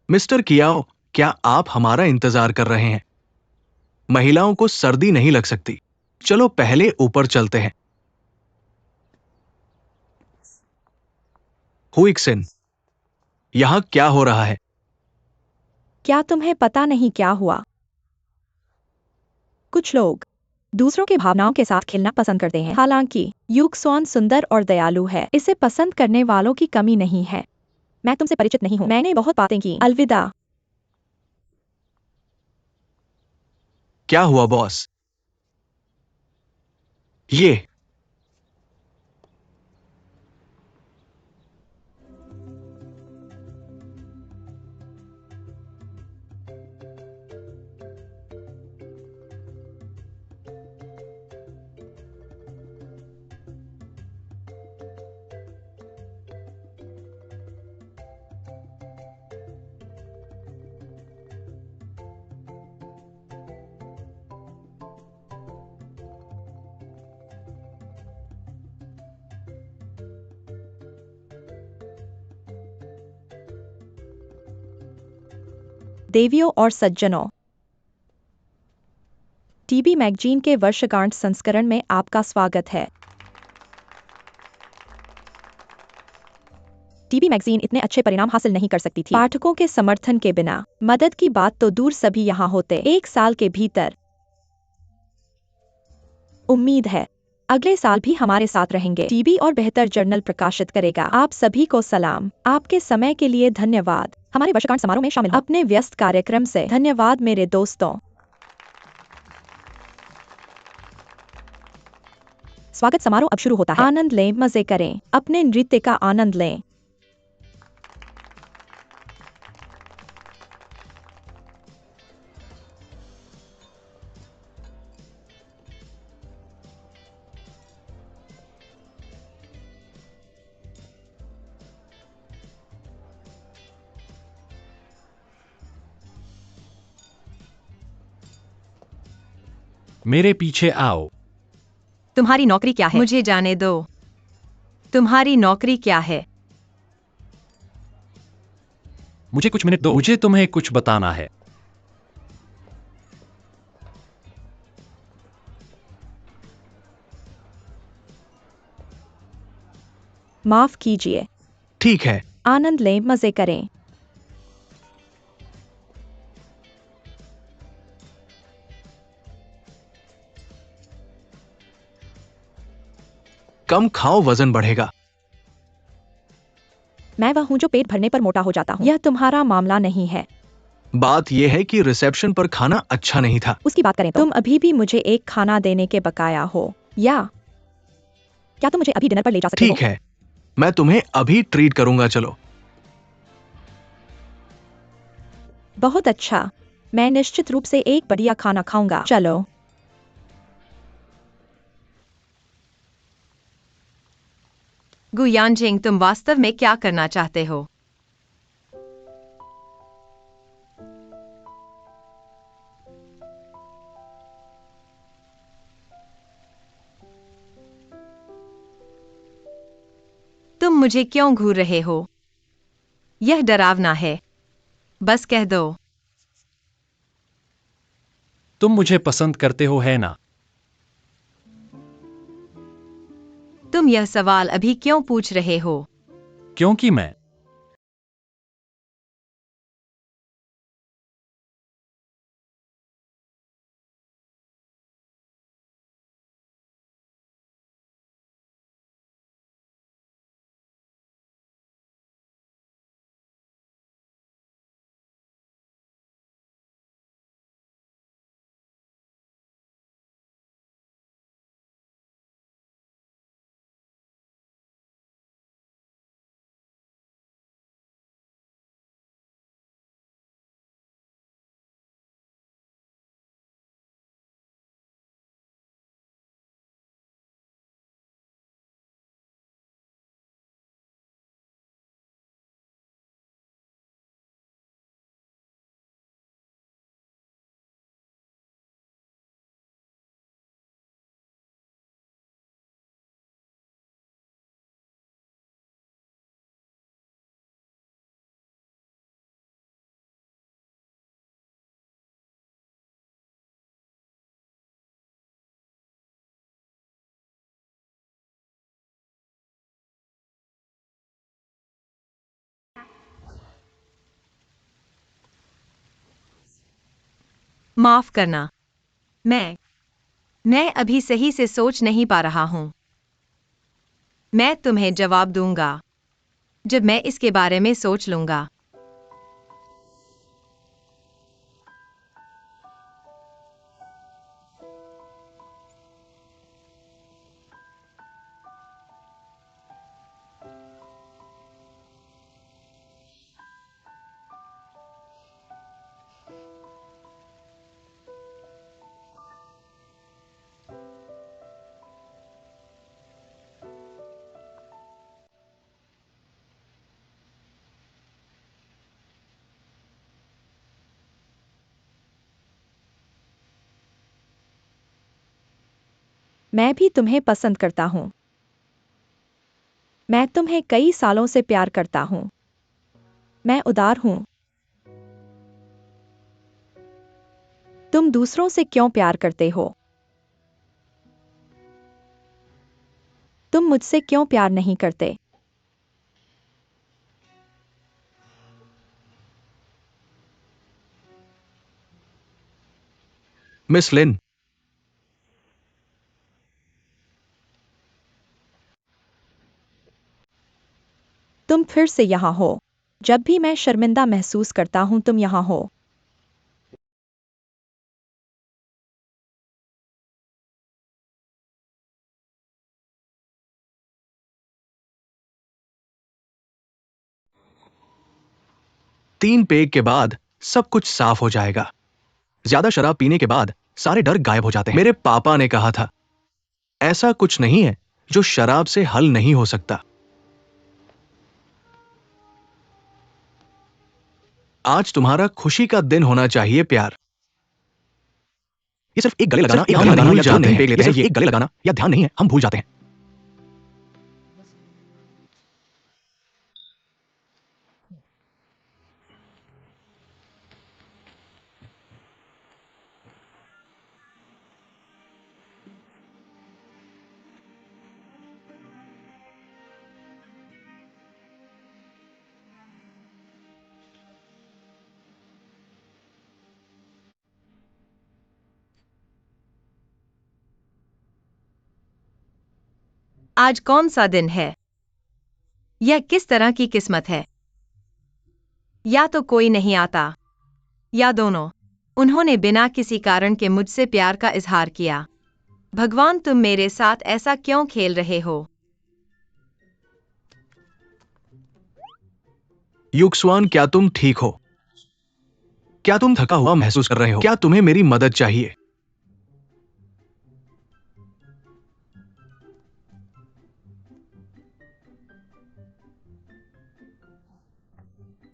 मिस्टर कियाओ, क्या आप हमारा इंतजार कर रहे हैं? महिलाओं को सर्दी नहीं लग सकती। चलो पहले ऊपर चलते हैं। हुइक्सिन, यहां क्या हो रहा है? क्या तुम्हें पता नहीं क्या हुआ? कुछ लोग दूसरों की भावनाओं के साथ खेलना पसंद करते हैं। हालांकि युक्सवान सुंदर और दयालु है। इसे पसंद करने वालों की कमी नहीं है। मैं तुमसे परिचित नहीं हूँ। मैंने बहुत बातें की। अलविदा। क्या हुआ बॉस? ये देवियों और सज्जनों, टीबी मैगजीन के वर्षगांठ संस्करण में आपका स्वागत है। टीबी मैगजीन इतने अच्छे परिणाम हासिल नहीं कर सकती थी पाठकों के समर्थन के बिना। मदद की बात तो दूर, सभी यहाँ होते। 1 साल के भीतर उम्मीद है अगले साल भी हमारे साथ रहेंगे। टीबी और बेहतर जर्नल प्रकाशित करेगा। आप सभी को सलाम। आपके समय के लिए धन्यवाद। हमारे वर्षगांठ समारोह में शामिल अपने व्यस्त कार्यक्रम से धन्यवाद मेरे दोस्तों। स्वागत समारोह अब शुरू होता है। आनंद लें, मजे करें, अपने नृत्य का आनंद लें। मेरे पीछे आओ। तुम्हारी नौकरी क्या है? मुझे जाने दो। तुम्हारी नौकरी क्या है? मुझे कुछ मिनट दो। मुझे तुम्हें कुछ बताना है। माफ कीजिए। ठीक है। आनंद लें, मजे करें। कम खाओ, वजन बढ़ेगा। मैं वह हूँ जो पेट भरने पर मोटा हो जाता हूँ। यह तुम्हारा मामला नहीं है। बात यह है कि रिसेप्शन पर खाना अच्छा नहीं था। उसकी बात करें तो तुम अभी भी मुझे एक खाना देने के बकाया हो, या क्या तुम मुझे अभी डिनर पर ले जा सकते हो? ठीक है, मैं तुम्हें अभी ट्रीट करूंगा। चलो। बहुत अच्छा। मैं निश्चित रूप से एक बढ़िया खाना खाऊंगा। चलो। गु यानजिंग, तुम वास्तव में क्या करना चाहते हो? तुम मुझे क्यों घूर रहे हो? यह डरावना है। बस कह दो। तुम मुझे पसंद करते हो, है ना? तुम यह सवाल अभी क्यों पूछ रहे हो? क्योंकि मैं माफ करना। मैं अभी सही से सोच नहीं पा रहा हूं। मैं तुम्हें जवाब दूंगा जब मैं इसके बारे में सोच लूंगा। मैं भी तुम्हें पसंद करता हूँ। मैं तुम्हें कई सालों से प्यार करता हूँ। मैं उदार हूँ। तुम दूसरों से क्यों प्यार करते हो? तुम मुझसे क्यों प्यार नहीं करते? मिस लिन, तुम फिर से यहाँ हो। जब भी मैं शर्मिंदा महसूस करता हूँ तुम यहाँ हो। तीन पेग के बाद सब कुछ साफ हो जाएगा। ज्यादा शराब पीने के बाद सारे डर गायब हो जाते हैं। मेरे पापा ने कहा था, ऐसा कुछ नहीं है जो शराब से हल नहीं हो सकता। आज तुम्हारा खुशी का दिन होना चाहिए प्यार। ये सिर्फ एक गले लगाना, हम भूल जाते हैं। ये सिर्फ एक गले लगाना या ध्यान नहीं है, हम भूल जाते हैं। आज कौन सा दिन है? यह किस तरह की किस्मत है? या तो कोई नहीं आता, या दोनों। उन्होंने बिना किसी कारण के मुझसे प्यार का इजहार किया। भगवान, तुम मेरे साथ ऐसा क्यों खेल रहे हो? युक्सवान, क्या तुम ठीक हो? क्या तुम थका हुआ महसूस कर रहे हो? क्या तुम्हें मेरी मदद चाहिए?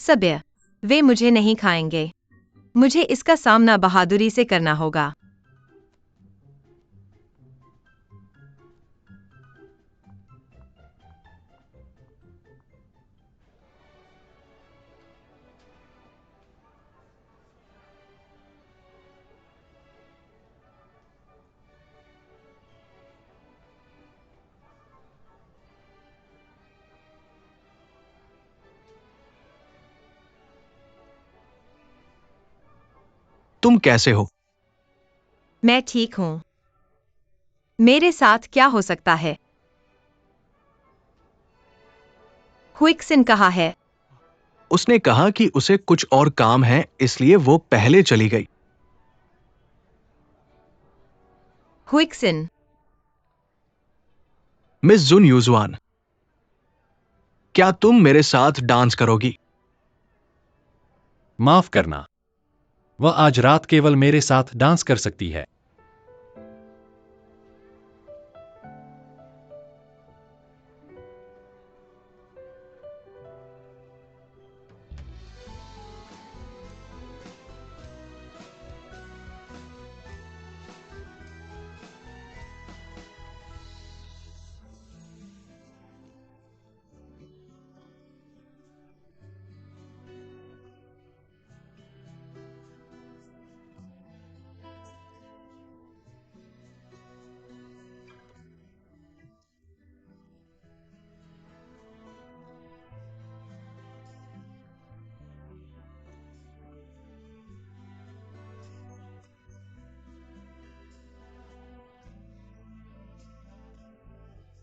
सब्य, वे मुझे नहीं खाएंगे। मुझे इसका सामना बहादुरी से करना होगा। तुम कैसे हो? मैं ठीक हूं। मेरे साथ क्या हो सकता है? हुइक्सन कहाँ है? उसने कहा कि उसे कुछ और काम है, इसलिए वो पहले चली गई। हुइक्सन, मिस जुन यूजुआन, क्या तुम मेरे साथ डांस करोगी? माफ करना, वह आज रात केवल मेरे साथ डांस कर सकती है।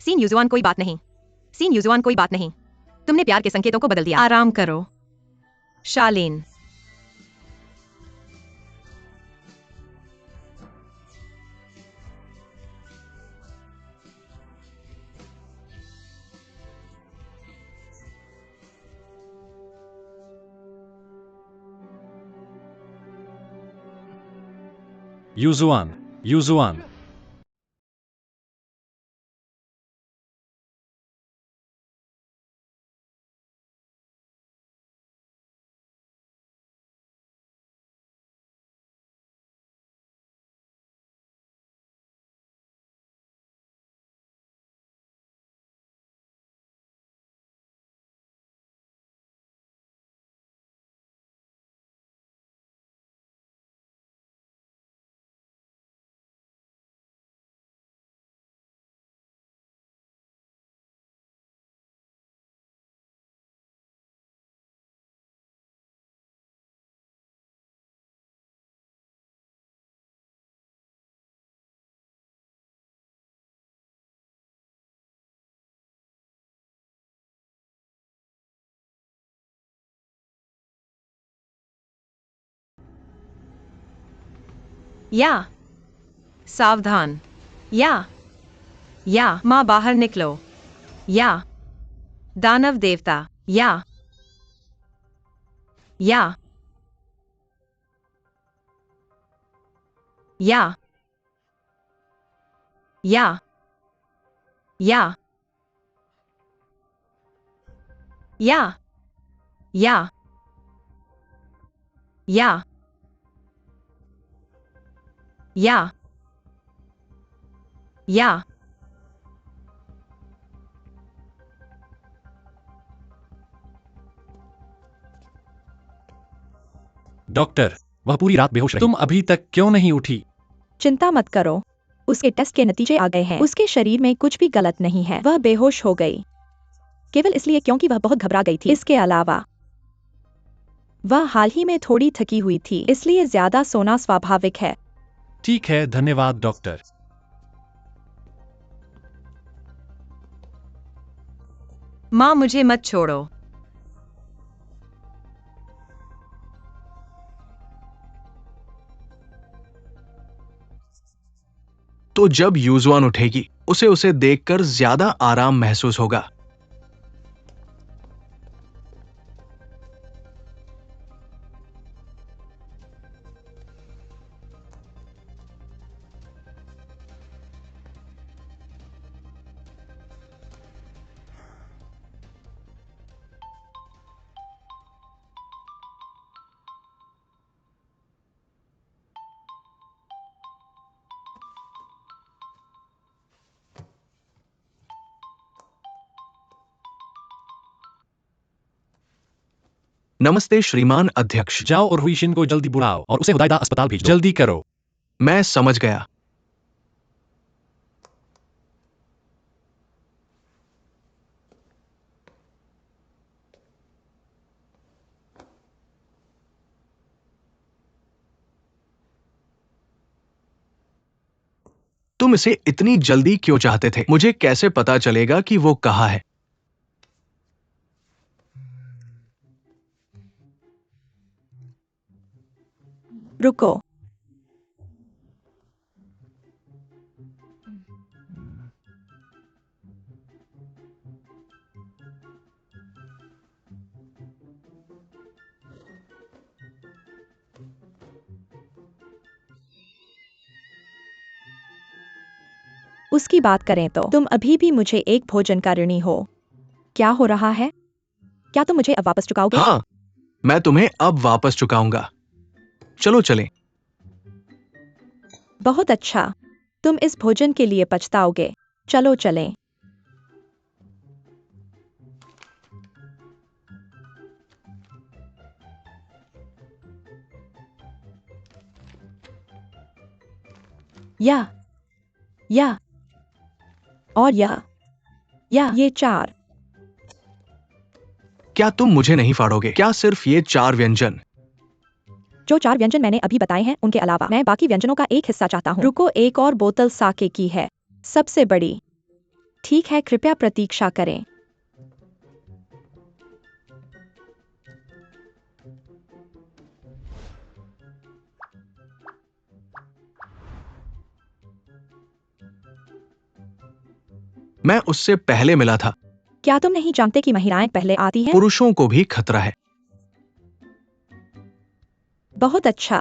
सीन यूजुआन कोई बात नहीं। सीन यूजुआन कोई बात नहीं। तुमने प्यार के संकेतों को बदल दिया। आराम करो। शालीन, यूजुआन, यूजुआन, या सावधान। या माँ बाहर निकलो। या दानव देवता। या या या या या या या या या या डॉक्टर, वह पूरी रात बेहोश रही। तुम अभी तक क्यों नहीं उठी? चिंता मत करो, उसके टेस्ट के नतीजे आ गए हैं। उसके शरीर में कुछ भी गलत नहीं है। वह बेहोश हो गई केवल इसलिए क्योंकि वह बहुत घबरा गई थी। इसके अलावा वह हाल ही में थोड़ी थकी हुई थी, इसलिए ज्यादा सोना स्वाभाविक है। ठीक है, धन्यवाद डॉक्टर। माँ मुझे मत छोड़ो। तो जब यूजुआन उठेगी, उसे देखकर ज्यादा आराम महसूस होगा। नमस्ते श्रीमान अध्यक्ष। जाओ और हुईशिन को जल्दी बुलाओ और उसे हुदायदा अस्पताल भेजो। जल्दी करो। मैं समझ गया। तुम इसे इतनी जल्दी क्यों चाहते थे? मुझे कैसे पता चलेगा कि वो कहाँ है? रुको। उसकी बात करें तो तुम अभी भी मुझे एक भोजन का ऋणी हो। क्या हो रहा है? क्या तुम मुझे अब वापस चुकाओगे? हाँ, मैं तुम्हें अब वापस चुकाऊंगा। चलो चलें। बहुत अच्छा। तुम इस भोजन के लिए पछताओगे। चलो चलें। या और यह ये 4। क्या तुम मुझे नहीं फाड़ोगे? क्या सिर्फ ये 4 व्यंजन? जो 4 व्यंजन मैंने अभी बताए हैं उनके अलावा मैं बाकी व्यंजनों का एक हिस्सा चाहता हूँ। रुको, एक और बोतल साके की है, सबसे बड़ी। ठीक है, कृपया प्रतीक्षा करें। मैं उससे पहले मिला था। क्या तुम नहीं जानते कि महिलाएं पहले आती हैं? पुरुषों को भी खतरा है। बहुत अच्छा।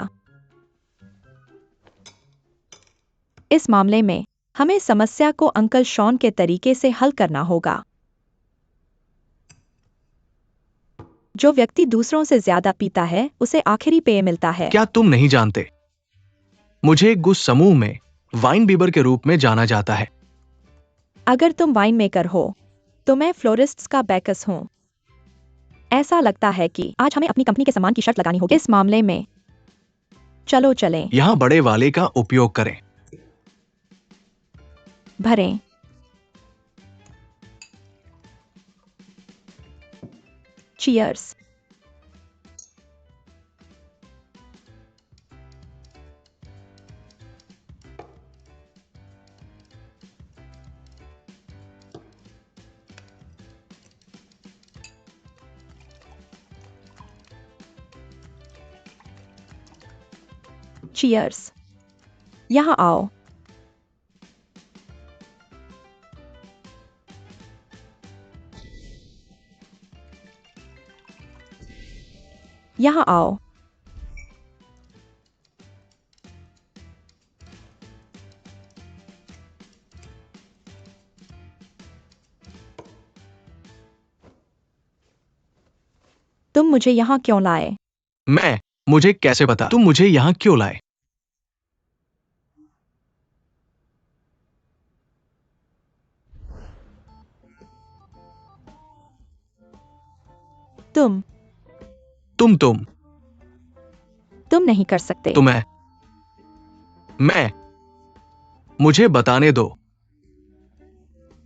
इस मामले में हमें समस्या को अंकल शॉन के तरीके से हल करना होगा। जो व्यक्ति दूसरों से ज्यादा पीता है उसे आखिरी पेय मिलता है। क्या तुम नहीं जानते? मुझे गुस समूह में वाइन बीबर के रूप में जाना जाता है। अगर तुम वाइन मेकर हो तो मैं फ्लोरिस्ट्स का बैकस हूं। ऐसा लगता है कि आज हमें अपनी कंपनी के सम्मान की शर्त लगानी होगी। इस मामले में चलो चलें। यहां बड़े वाले का उपयोग करें। भरें। चीयर्स। चीयर्स। यहां आओ। यहां आओ। तुम मुझे यहां क्यों लाए? मुझे कैसे पता तुम मुझे यहां क्यों लाए? तुम नहीं कर सकते। मुझे बताने दो।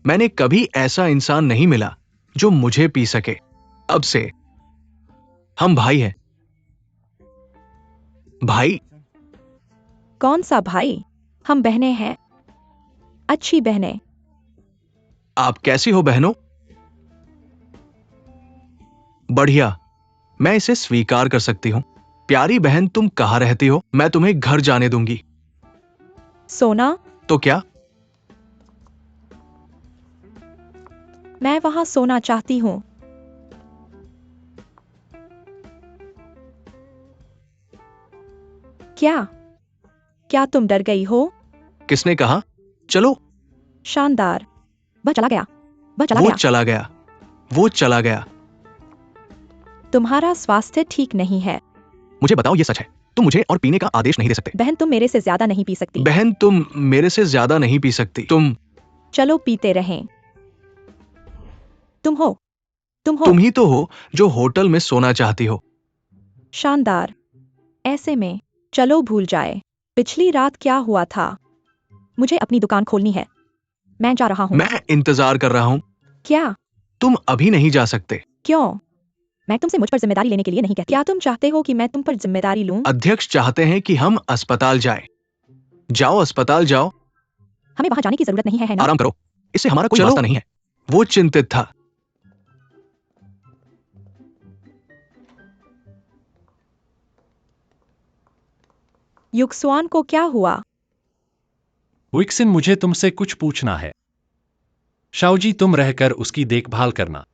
मैंने कभी ऐसा इंसान नहीं मिला जो मुझे पी सके। अब से हम भाई हैं। भाई? कौन सा भाई? हम बहनें हैं, अच्छी बहनें। आप कैसी हो बहनों? बढ़िया, मैं इसे स्वीकार कर सकती हूं। प्यारी बहन, तुम कहां रहती हो? मैं तुम्हें घर जाने दूंगी। सोना? तो क्या? मैं वहां सोना चाहती हूं। क्या तुम डर गई हो? किसने कहा? चलो। शानदार। वह चला गया। वो चला गया। तुम्हारा स्वास्थ्य ठीक नहीं है। मुझे बताओ, ये सच है? तुम मुझे और पीने का आदेश नहीं दे सकते। बहन, तुम मेरे से ज्यादा नहीं पी सकती। बहन, तुम मेरे से ज्यादा नहीं पी सकती। तुम चलो पीते रहें। तुम हो तुम हो। तुम ही तो हो जो होटल में सोना चाहती हो। शानदार। ऐसे में चलो भूल जाए पिछली रात क्या हुआ था। मुझे अपनी दुकान खोलनी है। मैं जा रहा हूँ। मैं इंतजार कर रहा हूँ। क्या? तुम अभी नहीं जा सकते। क्यों? मैं तुमसे मुझ पर जिम्मेदारी लेने के लिए नहीं कहती। क्या तुम चाहते हो कि मैं तुम पर जिम्मेदारी लूं? अध्यक्ष चाहते हैं कि हम अस्पताल जाएं। जाओ अस्पताल जाओ। हमें वहां जाने की जरूरत नहीं है ना? आराम करो, इससे हमारा कोई वास्ता नहीं है। वो चिंतित था। युक्सुआन को क्या हुआ? विक्सिन, मुझे तुमसे कुछ पूछना है। शाओजी, तुम रहकर उसकी देखभाल करना।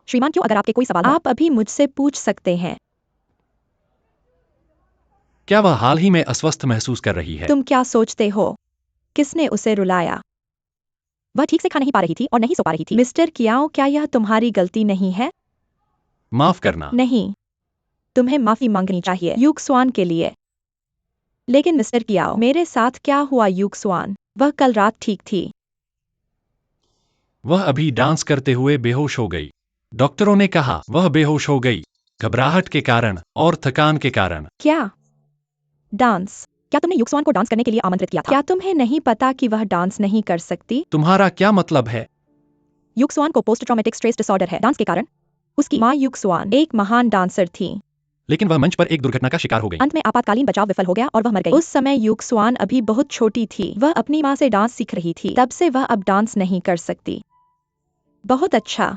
श्रीमान, क्यों? अगर आपके कोई सवाल आप अभी मुझसे पूछ सकते हैं। क्या वह हाल ही में अस्वस्थ महसूस कर रही है? तुम क्या सोचते हो? किसने उसे रुलाया? वह ठीक से खा नहीं पा रही थी और नहीं सो पा रही थी। मिस्टर कियाओ, क्या यह तुम्हारी गलती नहीं है? माफ करना। नहीं, तुम्हें माफी मांगनी चाहिए युक्सुआन के लिए। लेकिन मिस्टर कियाओ, मेरे साथ क्या हुआ युक्सुआन? वह कल रात ठीक थी। वह अभी डांस करते हुए बेहोश हो गई। डॉक्टरों ने कहा वह बेहोश हो गई, घबराहट के कारण और थकान के कारण। क्या? डांस? क्या तुमने युक्सुआन को डांस करने के लिए आमंत्रित किया था? क्या तुम्हें नहीं पता कि वह डांस नहीं कर सकती? तुम्हारा क्या मतलब है? युक्सुआन को पोस्ट ट्रॉमेटिक स्ट्रेस डिसऑर्डर है डांस के कारण। उसकी माँ युक्सुआन एक महान डांसर थी। लेकिन वह मंच पर एक दुर्घटना का शिकार हो गई। अंत में आपातकालीन बचाव विफल हो गया और वह मर गई। उस समय युक्सुआन अभी बहुत छोटी थी। वह अपनी माँ से डांस सीख रही थी। तब से वह अब डांस नहीं कर सकती। बहुत अच्छा।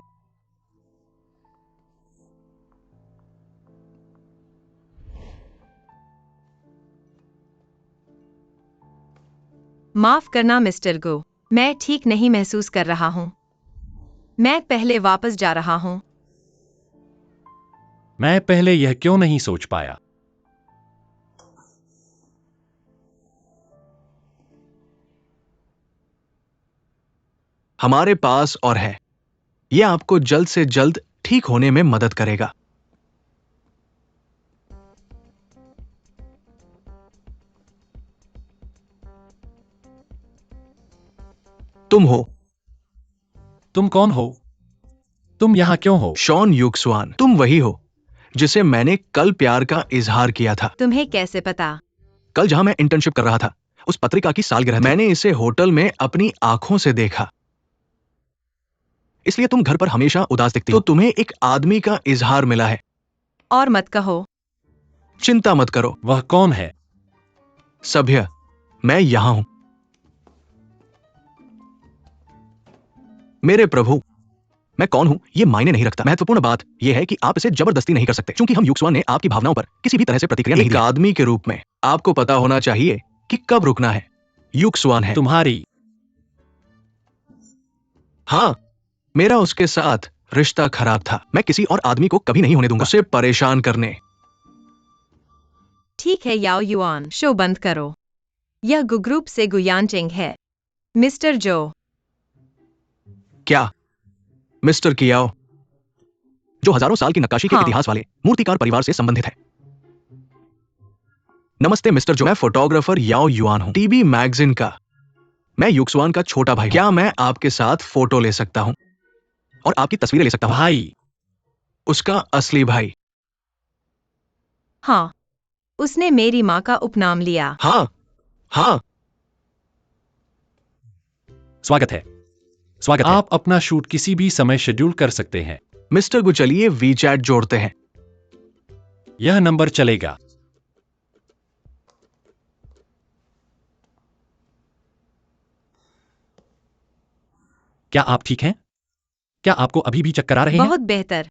माफ करना मिस्टर गो, मैं ठीक नहीं महसूस कर रहा हूँ। मैं पहले वापस जा रहा हूँ। मैं पहले यह क्यों नहीं सोच पाया? हमारे पास और है। यह आपको जल्द से जल्द ठीक होने में मदद करेगा। तुम हो। तुम कौन हो? तुम यहाँ क्यों हो? शॉन युक्सुआन, तुम वही हो जिसे मैंने कल प्यार का इजहार किया था। तुम्हें कैसे पता? कल जहां मैं इंटर्नशिप कर रहा था, उस पत्रिका की सालगिरह थी। मैंने इसे होटल में अपनी आंखों से देखा। इसलिए तुम घर पर हमेशा उदास दिखती हो। तो तुम्हें एक आदमी का इजहार मिला है। और मत कहो। चिंता मत करो। वह कौन है? सभ्य, मैं यहां हूं। मेरे प्रभु, मैं कौन हूं ये मायने नहीं रखता। महत्वपूर्ण बात यह है कि आप इसे जबरदस्ती नहीं कर सकते, क्योंकि हम युक्सुआन ने आपकी भावनाओं पर किसी भी तरह से प्रतिक्रिया नहीं दी। एक आदमी के रूप में आपको पता होना चाहिए कि कब रुकना है। युक्सुआन है। तुम्हारी? हां, मेरा उसके साथ रिश्ता खराब था। मैं किसी और आदमी को कभी नहीं होने दूंगा उसे परेशान करने। ठीक है याओ युआन, शो बंद करो। यह ग्रुप से गुयानजिंग है। मिस्टर जो। क्या? मिस्टर कियाओ, जो हजारों साल की नक्काशी के हाँ। इतिहास वाले मूर्तिकार परिवार से संबंधित है। नमस्ते मिस्टर जो, मैं फोटोग्राफर याओ युआन हूं, टीवी मैगजीन का। मैं युक्सुआन का छोटा भाई हूं। क्या मैं आपके साथ फोटो ले सकता हूं और आपकी तस्वीरें ले सकता हूं? भाई? उसका असली भाई। हाँ, उसने मेरी माँ का उपनाम लिया। हाँ हाँ। स्वागत है। स्वागत है। आप अपना शूट किसी भी समय शेड्यूल कर सकते हैं। मिस्टर गु, चलिए वीचैट जोड़ते हैं। यह नंबर चलेगा। क्या आप ठीक हैं? क्या आपको अभी भी चक्कर आ रहे हैं? बहुत बेहतर।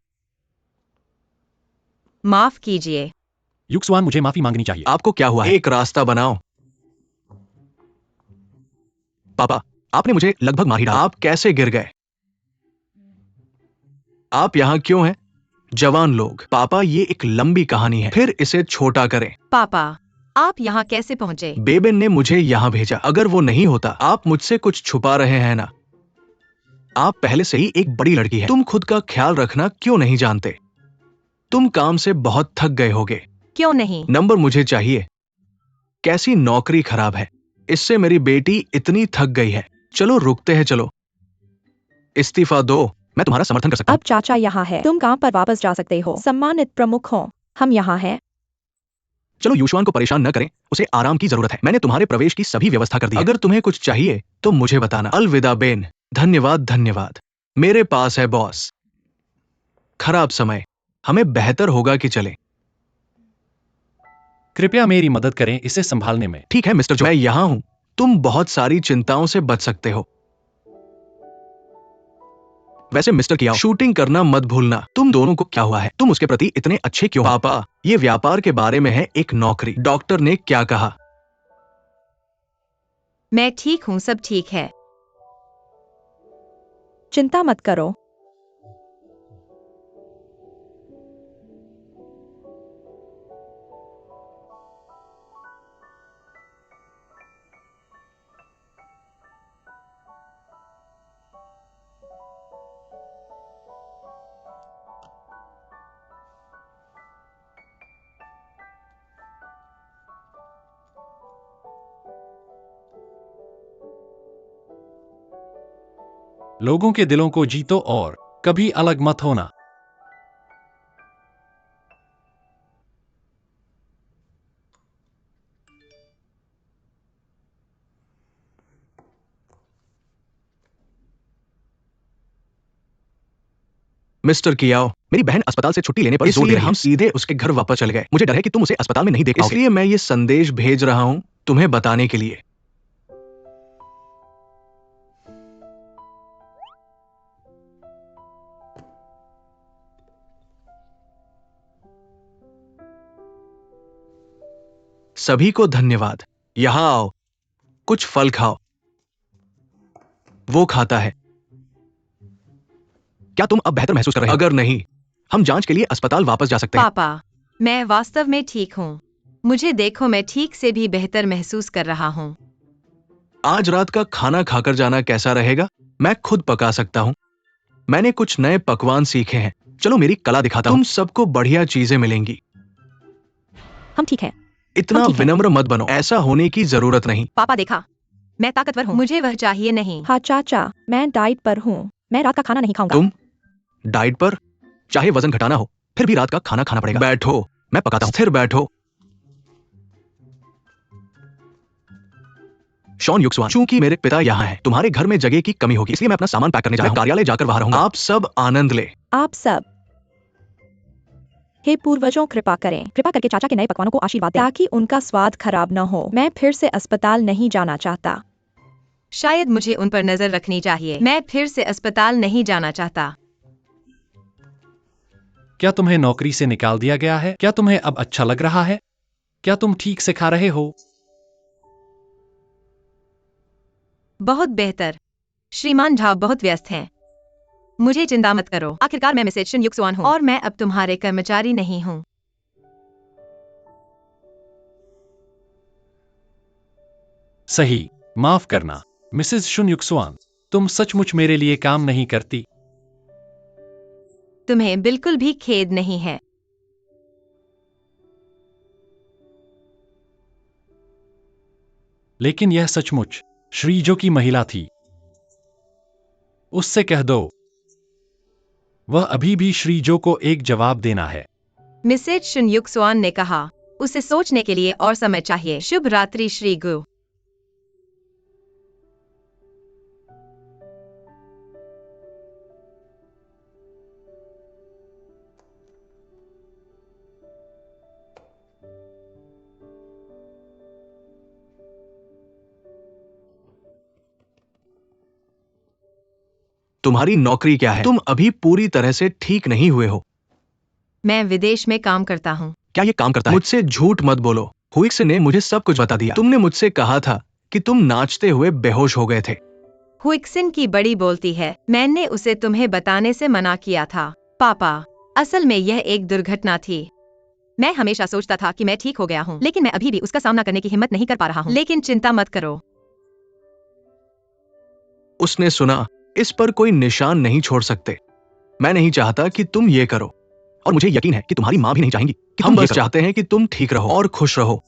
माफ कीजिए। युक्सुआन, मुझे माफी मांगनी चाहिए। आपको क्या हुआ है? एक रास्ता बनाओ। पापा, आपने मुझे लगभग मार ही डाला। आप कैसे गिर गए? आप यहां क्यों हैं? जवान लोग। पापा, ये एक लंबी कहानी है, फिर इसे छोटा करें। पापा, आप यहाँ कैसे पहुँचे? बेबेन ने मुझे यहां भेजा। अगर वो नहीं होता, आप मुझसे कुछ छुपा रहे हैं ना? आप पहले से ही एक बड़ी लड़की है। तुम खुद का ख्याल रखना क्यों नहीं जानते? तुम काम से बहुत थक गए होगे। क्यों नहीं? नंबर मुझे चाहिए। कैसी नौकरी खराब है, इससे मेरी बेटी इतनी थक गई है। चलो रुकते हैं, चलो इस्तीफा दो, मैं तुम्हारा समर्थन कर सकता हूँ। अब चाचा यहाँ है, तुम काम पर वापस जा सकते हो। सम्मानित प्रमुखों, हम यहाँ हैं। चलो युशवान को परेशान न करें, उसे आराम की जरूरत है। मैंने तुम्हारे प्रवेश की सभी व्यवस्था कर दी है। अगर तुम्हें कुछ चाहिए तो मुझे बताना। अलविदा बेन। धन्यवाद धन्यवाद। मेरे पास है बॉस। खराब समय, हमें बेहतर होगा कि चले। कृपया मेरी मदद करें इसे संभालने में। ठीक है मिस्टर जो, मैं यहाँ हूँ। तुम बहुत सारी चिंताओं से बच सकते हो। वैसे मिस्टर कियाओ, शूटिंग करना मत भूलना। तुम दोनों को क्या हुआ है? तुम उसके प्रति इतने अच्छे क्यों? पापा, ये व्यापार के बारे में है, एक नौकरी। डॉक्टर ने क्या कहा? मैं ठीक हूँ, सब ठीक है। चिंता मत करो। लोगों के दिलों को जीतो और कभी अलग मत होना। मिस्टर कियाओ, मेरी बहन अस्पताल से छुट्टी लेने पर जोर दे रही है। हम सीधे उसके घर वापस चले गए। मुझे डर है कि तुम उसे अस्पताल में नहीं देख पाओगे। इसलिए मैं ये संदेश भेज रहा हूँ तुम्हें बताने के लिए। सभी को धन्यवाद। यहां आओ, कुछ फल खाओ। वो खाता है। क्या तुम अब बेहतर महसूस कर रहे हो? अगर नहीं, हम जांच के लिए अस्पताल वापस जा सकते हैं। पापा, मैं वास्तव में ठीक हूँ। मुझे देखो, मैं ठीक से भी बेहतर महसूस कर रहा हूँ। आज रात का खाना खाकर जाना कैसा रहेगा? मैं खुद पका सकता हूँ। मैंने कुछ नए पकवान सीखे हैं। चलो मेरी कला दिखाता हूँ। तुम सबको बढ़िया चीजें मिलेंगी। हम ठीक हैं। इतना हम ठीक हैं। विनम्र मत बनो, ऐसा होने की जरूरत नहीं। पापा देखा, मैं ताकतवर हूँ। मुझे वह चाहिए नहीं। हाँ चाचा, मैं डाइट पर हूँ। मैं रात का खाना नहीं खाऊंगा। तुम डाइट पर? चाहे वजन घटाना हो, फिर भी रात का खाना खाना पड़ेगा। बैठो, मैं पकाता हूँ। स्थिर बैठो। शॉन युक्सवान, चूंकि मेरे पिता यहाँ हैं, तुम्हारे घर में जगह की कमी होगी, इसलिए मैं अपना सामान पैक करने जा रहा हूँ। कार्यालय जाकर वहां रहूंगा। आप सब आनंद ले। आप सब, हे पूर्वजों, कृपा करें, कृपा करके चाचा के नए पकवानों को आशीर्वाद दें, ताकि उनका स्वाद खराब न हो। मैं फिर से अस्पताल नहीं जाना चाहता। शायद मुझे उन पर नजर रखनी चाहिए। मैं फिर से अस्पताल नहीं जाना चाहता। क्या तुम्हें नौकरी से निकाल दिया गया है? क्या तुम्हें अब अच्छा लग रहा है? क्या तुम ठीक से खा रहे हो? बहुत बेहतर। श्रीमान झा बहुत व्यस्त हैं। मुझे चिंता मत करो। आखिरकार मैं मिसेज शन युक्सवान हूँ और मैं अब तुम्हारे कर्मचारी नहीं हूँ। सही, माफ करना मिसेस शुन युक्सवान, तुम सचमुच मेरे लिए काम नहीं करती। तुम्हें बिल्कुल भी खेद नहीं है। लेकिन यह सचमुच श्रीजो की महिला थी। उससे कह दो, वह अभी भी श्रीजो को एक जवाब देना है। मिसेज शन युक्सवान ने कहा, उसे सोचने के लिए और समय चाहिए। शुभ रात्रि श्री गु। तुम्हारी नौकरी क्या है? तुम अभी पूरी तरह से ठीक नहीं हुए हो। मैं विदेश में काम करता हूँ। क्या ये काम करता है? मुझसे झूठ मत बोलो। हुइक्स ने मुझे सब कुछ बता दिया। तुमने मुझसे कहा था कि तुम नाचते हुए बेहोश हो गए थे। हुइक्सन की बड़ी बोलती है। मैंने उसे तुम्हें बताने से मना किया था। पापा, असल में यह एक दुर्घटना थी। मैं हमेशा सोचता था कि मैं ठीक हो गया हूँ, लेकिन मैं अभी भी उसका सामना करने की हिम्मत नहीं कर पा रहा हूँ। लेकिन चिंता मत करो। उसने सुना इस पर कोई निशान नहीं छोड़ सकते। मैं नहीं चाहता कि तुम ये करो, और मुझे यकीन है कि तुम्हारी माँ भी नहीं चाहेंगी कि हम बस चाहते हैं कि तुम ठीक रहो और खुश रहो।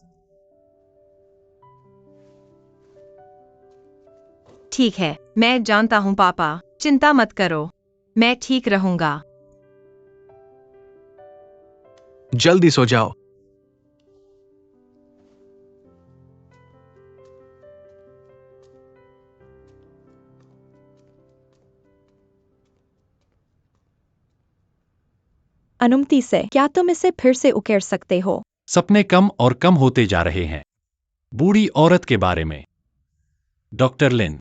ठीक है, मैं जानता हूँ पापा, चिंता मत करो, मैं ठीक रहूंगा। जल्दी सो जाओ। अनुमति से क्या तुम इसे फिर से उकेर सकते हो? सपने कम और कम होते जा रहे हैं। बूढ़ी औरत के बारे में। डॉक्टर लिन,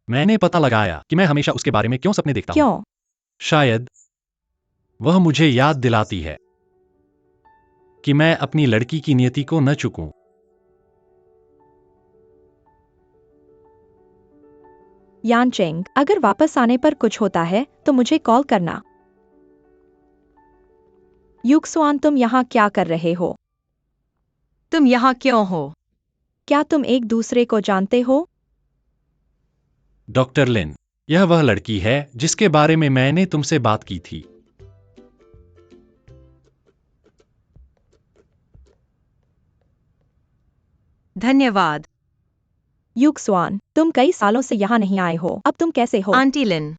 मैंने पता लगाया कि मैं हमेशा उसके बारे में क्यों सपने देखता हूँ। क्यों? शायद वह मुझे याद दिलाती है कि मैं अपनी लड़की की नियति को न चूकूं। यानचेंग, अगर वापस आने पर कुछ होता है तो मुझे कॉल करना। युक्सुआन, तुम यहाँ क्या कर रहे हो? तुम यहाँ क्यों हो? क्या तुम एक दूसरे को जानते हो? डॉक्टर लिन, यह वह लड़की है जिसके बारे में मैंने तुमसे बात की थी। धन्यवाद। युक्सुआन, तुम कई सालों से यहाँ नहीं आए हो, अब तुम कैसे हो? आंटी लिन,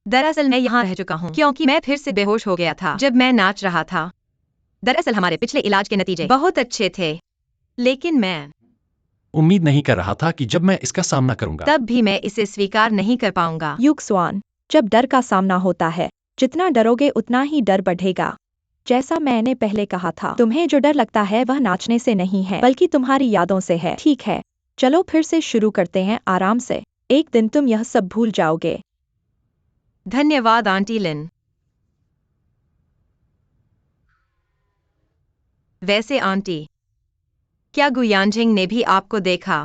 दरअसल मैं यहाँ रह चुका हूँ क्योंकि मैं फिर से बेहोश हो गया था जब मैं नाच रहा था। दरअसल हमारे पिछले इलाज के नतीजे बहुत अच्छे थे, लेकिन मैं उम्मीद नहीं कर रहा था कि जब मैं इसका सामना करूंगा तब भी मैं इसे स्वीकार नहीं कर पाऊंगा। युक्सुआन, जब डर का सामना होता है, जितना डरोगे उतना ही डर बढ़ेगा। जैसा मैंने पहले कहा था, तुम्हें जो डर लगता है वह नाचने से नहीं है, बल्कि तुम्हारी यादों से है। ठीक है, चलो फिर से शुरू करते हैं आराम से। एक दिन तुम यह सब भूल जाओगे। धन्यवाद आंटी लिन। वैसे आंटी, क्या गुयांजिंग ने भी आपको देखा?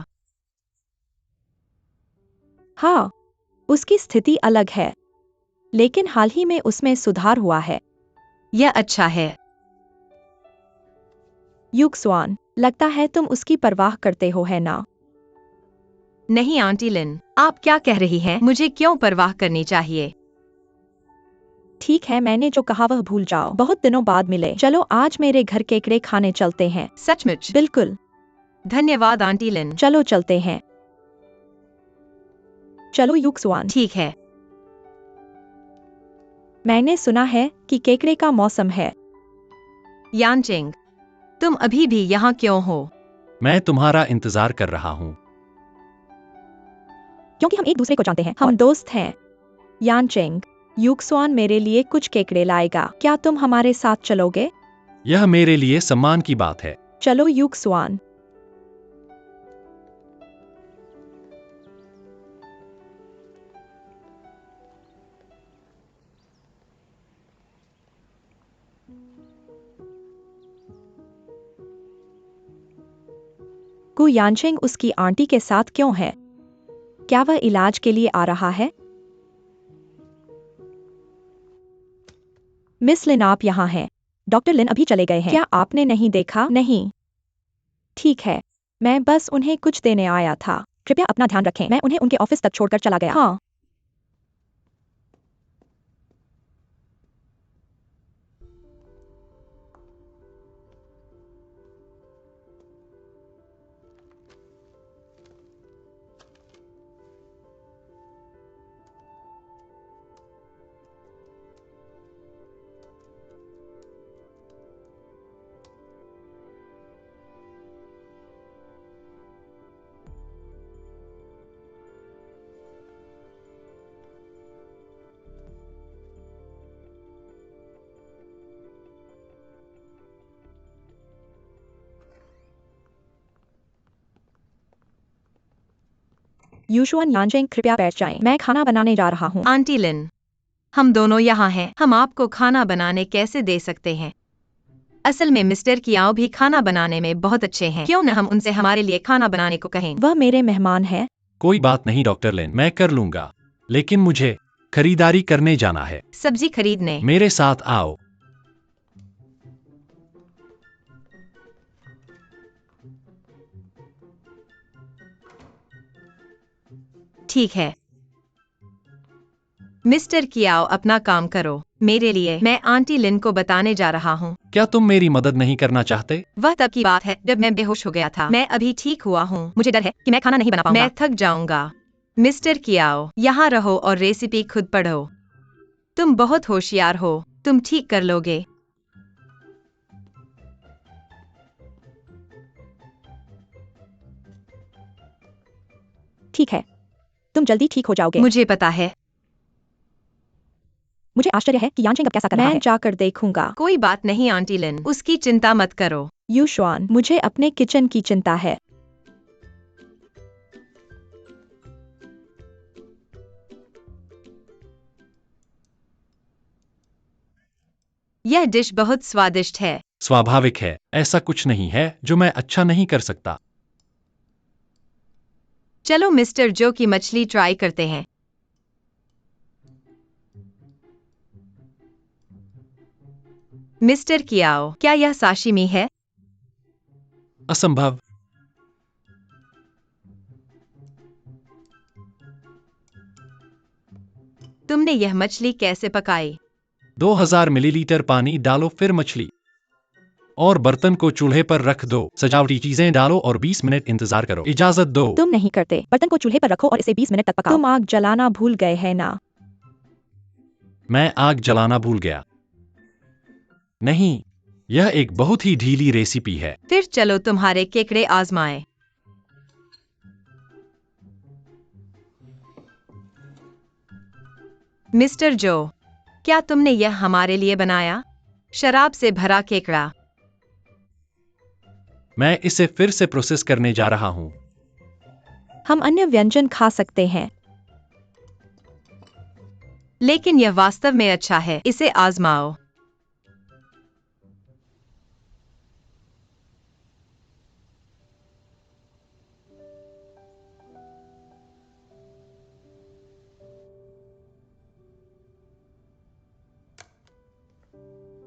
हाँ, उसकी स्थिति अलग है, लेकिन हाल ही में उसमें सुधार हुआ है। यह अच्छा है। युक्सुआन, लगता है तुम उसकी परवाह करते हो, है ना? नहीं आंटी लिन, आप क्या कह रही हैं? मुझे क्यों परवाह करनी चाहिए? ठीक है, मैंने जो कहा वह भूल जाओ। बहुत दिनों बाद मिले। चलो आज मेरे घर केकड़े खाने चलते हैं। सचमुच? बिल्कुल। धन्यवाद आंटी लिन। चलो चलते हैं। चलो युक्सुआन। ठीक है। मैंने सुना है कि केकड़े का मौसम है। यानचिंग, तुम अभी भी यहाँ क्यों हो? मैं तुम्हारा इंतजार कर रहा हूँ। क्योंकि हम एक दूसरे को जानते हैं, हम दोस्त हैं। यानचेंग, युक्सुआन मेरे लिए कुछ केकड़े लाएगा। क्या तुम हमारे साथ चलोगे? यह मेरे लिए सम्मान की बात है। चलो युक्सुआन। गु यानचेंग उसकी आंटी के साथ क्यों है? क्या वह इलाज के लिए आ रहा है? मिस लिन, आप यहाँ हैं। डॉक्टर लिन अभी चले गए हैं। क्या आपने नहीं देखा? नहीं। ठीक है, मैं बस उन्हें कुछ देने आया था। कृपया अपना ध्यान रखें। मैं उन्हें उनके ऑफिस तक छोड़कर चला गया। हाँ। युशुआन, यानचेंग, कृपया बैठ जाएं। मैं खाना बनाने जा रहा हूँ। आंटी लिन, हम दोनों यहाँ हैं। हम आपको खाना बनाने कैसे दे सकते हैं? असल में मिस्टर कियाओ भी खाना बनाने में बहुत अच्छे हैं। क्यों न हम उनसे हमारे लिए खाना बनाने को कहें? वह मेरे मेहमान हैं। कोई बात नहीं डॉक्टर लिन, मैं कर लूंगा, लेकिन मुझे खरीदारी करने जाना है। सब्जी खरीदने? मेरे साथ आओ। ठीक है। मिस्टर कियाओ, अपना काम करो मेरे लिए। मैं आंटी लिन को बताने जा रहा हूँ। क्या तुम मेरी मदद नहीं करना चाहते? वह तब की बात है जब मैं बेहोश हो गया था। मैं अभी ठीक हुआ हूँ। मुझे डर है कि मैं खाना नहीं बना पाऊंगा। मैं थक जाऊंगा। मिस्टर कियाओ, यहाँ रहो और रेसिपी खुद पढ़ो। तुम बहुत होशियार हो। तुम ठीक कर लोगे। ठीक है, तुम जल्दी ठीक हो जाओगे। मुझे पता है। मुझे आश्चर्य है कि यानचेंग अब कैसा कर रहा है। मैं जाकर देखूंगा। कोई बात नहीं आंटी लिन, उसकी चिंता मत करो। यूशुआन, मुझे अपने किचन की चिंता है। यह डिश बहुत स्वादिष्ट है। स्वाभाविक है, ऐसा कुछ नहीं है जो मैं अच्छा नहीं कर सकता। चलो मिस्टर जो की मछली ट्राई करते हैं। मिस्टर कियाओ, क्या यह साशिमी है? असंभव। तुमने यह मछली कैसे पकाई? 2000 मिलीलीटर पानी डालो, फिर मछली और बर्तन को चूल्हे पर रख दो। सजावटी चीजें डालो और 20 मिनट इंतजार करो। इजाजत दो। तुम नहीं करते। बर्तन को चूल्हे पर रखो और इसे 20 मिनट तक पकाओ। तुम आग जलाना भूल गए हैं ना? मैं आग जलाना भूल गया। नहीं, यह एक बहुत ही ढीली रेसिपी है। फिर चलो तुम्हारे केकड़े आजमाएं। मिस्टर जो, क्या तुमने यह हमारे लिए बनाया? शराब से भरा केकड़ा। मैं इसे फिर से प्रोसेस करने जा रहा हूँ। हम अन्य व्यंजन खा सकते हैं। लेकिन यह वास्तव में अच्छा है, इसे आजमाओ।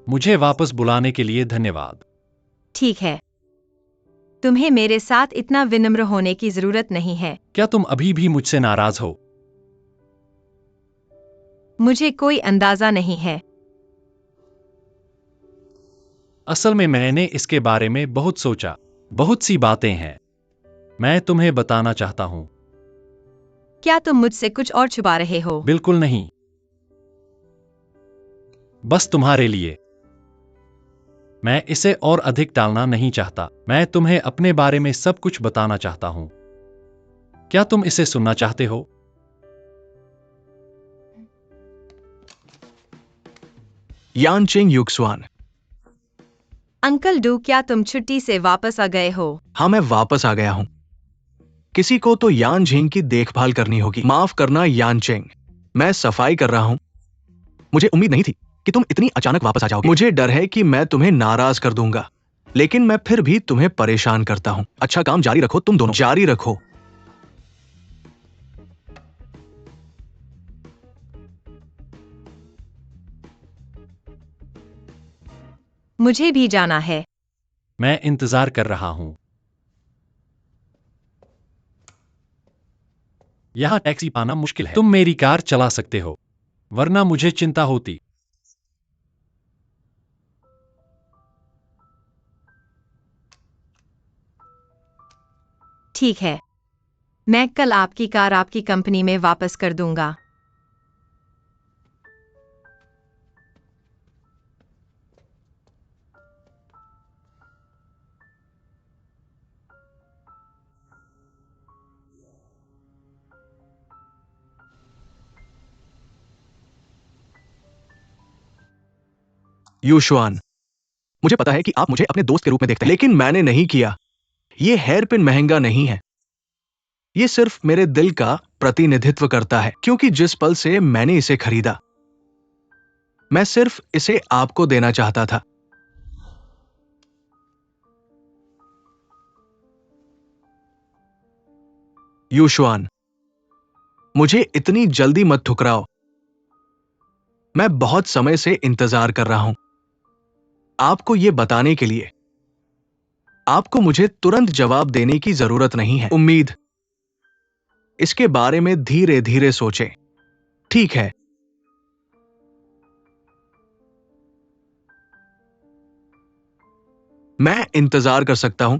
मुझे वापस बुलाने के लिए धन्यवाद। ठीक है। तुम्हें मेरे साथ इतना विनम्र होने की जरूरत नहीं है। क्या तुम अभी भी मुझसे नाराज हो? मुझे कोई अंदाजा नहीं है। असल में मैंने इसके बारे में बहुत सोचा। बहुत सी बातें हैं। मैं तुम्हें बताना चाहता हूँ। क्या तुम मुझसे कुछ और छुपा रहे हो? बिल्कुल नहीं। बस तुम्हारे लिए। मैं इसे और अधिक टालना नहीं चाहता। मैं तुम्हें अपने बारे में सब कुछ बताना चाहता हूं। क्या तुम इसे सुनना चाहते हो? यानचेंग युक्सुआन। अंकल डू, क्या तुम छुट्टी से वापस आ गए हो? हाँ, मैं वापस आ गया हूं। किसी को तो यानचेंग की देखभाल करनी होगी। माफ करना यानचेंग, मैं सफाई कर रहा हूं। मुझे उम्मीद नहीं थी कि तुम इतनी अचानक वापस आ जाओगे। मुझे डर है कि मैं तुम्हें नाराज कर दूंगा, लेकिन मैं फिर भी तुम्हें परेशान करता हूं। अच्छा काम जारी रखो, तुम दोनों जारी रखो। मुझे भी जाना है। मैं इंतजार कर रहा हूं। यहां टैक्सी पाना मुश्किल है। तुम मेरी कार चला सकते हो, वरना मुझे चिंता होती। ठीक है, मैं कल आपकी कार आपकी कंपनी में वापस कर दूंगा। युशुआन, मुझे पता है कि आप मुझे अपने दोस्त के रूप में देखते हैं, लेकिन मैंने नहीं किया। ये हेयर पिन महंगा नहीं है। ये सिर्फ मेरे दिल का प्रतिनिधित्व करता है, क्योंकि जिस पल से मैंने इसे खरीदा, मैं सिर्फ इसे आपको देना चाहता था। युशुआन, मुझे इतनी जल्दी मत ठुकराओ। मैं बहुत समय से इंतजार कर रहा हूं आपको यह बताने के लिए। आपको मुझे तुरंत जवाब देने की जरूरत नहीं है। उम्मीद इसके बारे में धीरे धीरे सोचें, ठीक है? मैं इंतजार कर सकता हूं।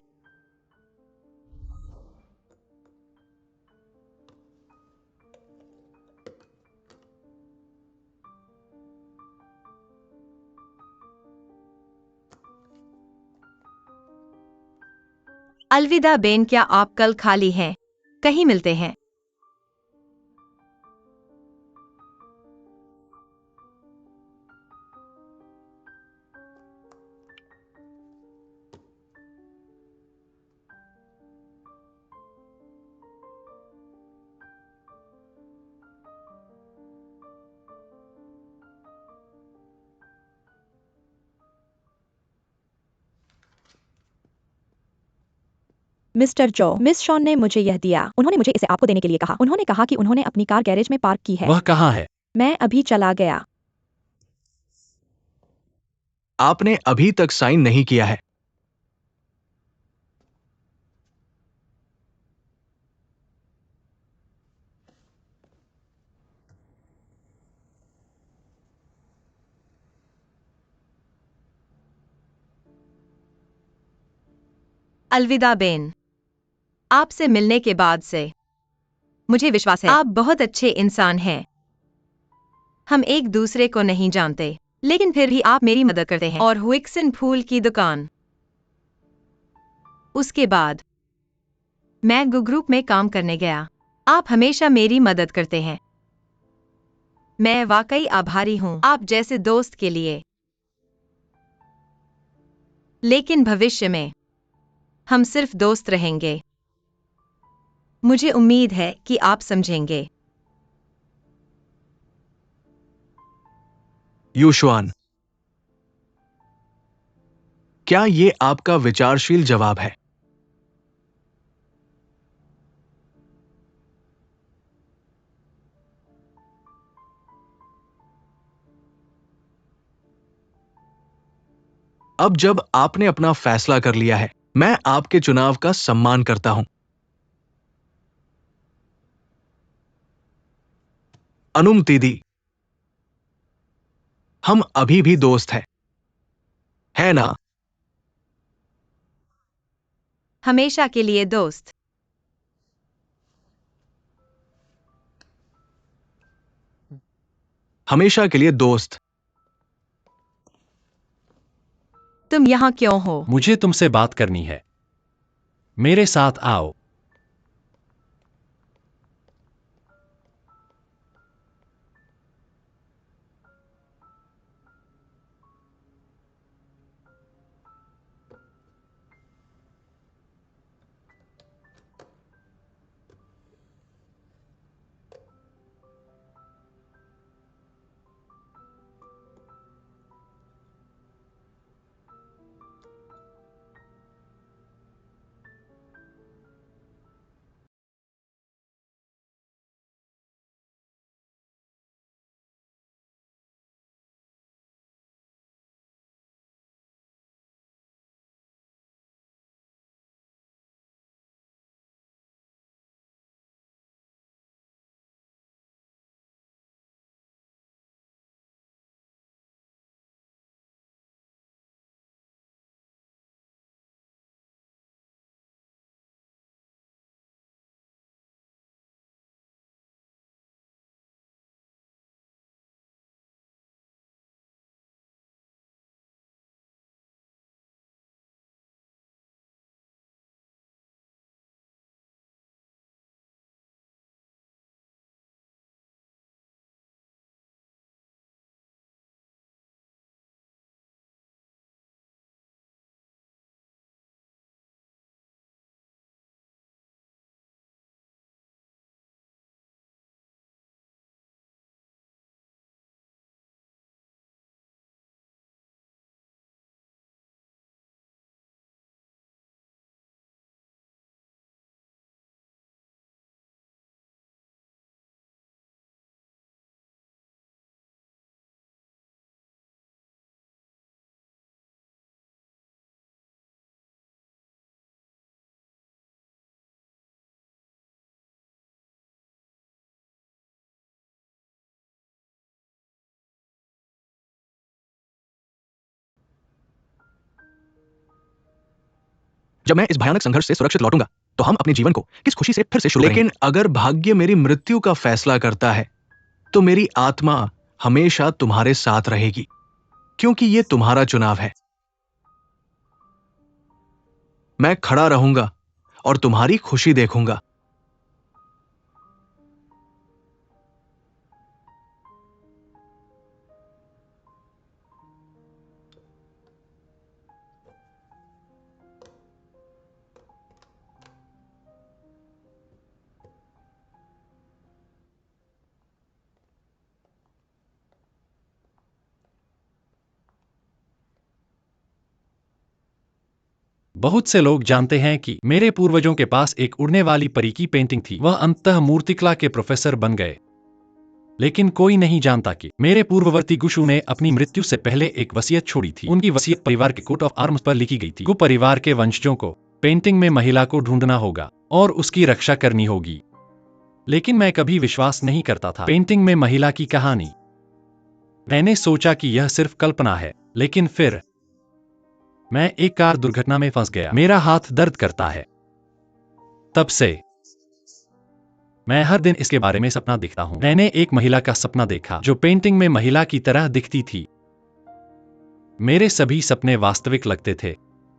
अलविदा बेन, क्या आप कल खाली हैं? कहीं मिलते हैं। मिस्टर जो, मिस शॉन ने मुझे यह दिया। उन्होंने मुझे इसे आपको देने के लिए कहा। उन्होंने कहा कि उन्होंने अपनी कार गैरेज में पार्क की है। वह कहाँ है? मैं अभी चला गया। आपने अभी तक साइन नहीं किया है। अलविदा बेन, आपसे मिलने के बाद से मुझे विश्वास है आप बहुत अच्छे इंसान हैं। हम एक दूसरे को नहीं जानते, लेकिन फिर भी आप मेरी मदद करते हैं। और हुइक्सन फूल की दुकान। उसके बाद मैं गो ग्रुप में काम करने गया। आप हमेशा मेरी मदद करते हैं। मैं वाकई आभारी हूं आप जैसे दोस्त के लिए। लेकिन भविष्य में हम सिर्फ दोस्त रहेंगे। मुझे उम्मीद है कि आप समझेंगे। यूशुआन, क्या ये आपका विचारशील जवाब है? अब जब आपने अपना फैसला कर लिया है, मैं आपके चुनाव का सम्मान करता हूं। अनुमति दी। हम अभी भी दोस्त हैं, है ना? हमेशा के लिए दोस्त। हमेशा के लिए दोस्त। तुम यहाँ क्यों हो? मुझे तुमसे बात करनी है। मेरे साथ आओ। जब मैं इस भयानक संघर्ष से सुरक्षित लौटूंगा तो हम अपने जीवन को किस खुशी से फिर से शुरू करेंगे। लेकिन अगर भाग्य मेरी मृत्यु का फैसला करता है तो मेरी आत्मा हमेशा तुम्हारे साथ रहेगी, क्योंकि ये तुम्हारा चुनाव है। मैं खड़ा रहूंगा और तुम्हारी खुशी देखूंगा। बहुत से लोग जानते हैं कि मेरे पूर्वजों के पास एक उड़ने वाली परी की पेंटिंग थी। वह अंततः मूर्तिकला के प्रोफेसर बन गए। लेकिन कोई नहीं जानता कि मेरे पूर्ववर्ती गुशु ने अपनी मृत्यु से पहले एक वसीयत छोड़ी थी। उनकी वसीयत परिवार के कोट ऑफ आर्म्स पर लिखी गई थी। गु परिवार के वंशजों को पेंटिंग में महिला को ढूंढना होगा और उसकी रक्षा करनी होगी। लेकिन मैं कभी विश्वास नहीं करता था पेंटिंग में महिला की कहानी। मैंने सोचा कि यह सिर्फ कल्पना है, लेकिन फिर मैं एक कार दुर्घटना में फंस गया। मेरा हाथ दर्द करता है। तब से मैं हर दिन इसके बारे में सपना देखता हूं। मैंने एक महिला का सपना देखा जो पेंटिंग में महिला की तरह दिखती थी। मेरे सभी सपने वास्तविक लगते थे,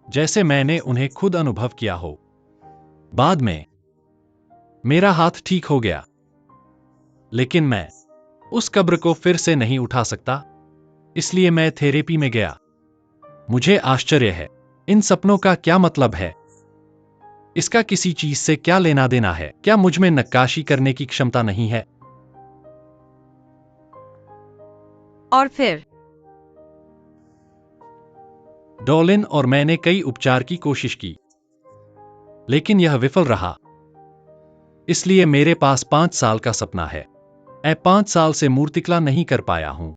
जैसे मैंने उन्हें खुद अनुभव किया हो। बाद में मेरा हाथ ठीक हो गया, लेकिन मैं उस कब्र को फिर से नहीं उठा सकता, इसलिए मैं थेरेपी में गया। मुझे आश्चर्य है, इन सपनों का क्या मतलब है? इसका किसी चीज से क्या लेना देना है? क्या मुझ में नक्काशी करने की क्षमता नहीं है? और फिर डॉलिन और मैंने कई उपचार की कोशिश की, लेकिन यह विफल रहा। इसलिए मेरे पास 5 साल का सपना है। मैं 5 साल से मूर्तिकला नहीं कर पाया हूं।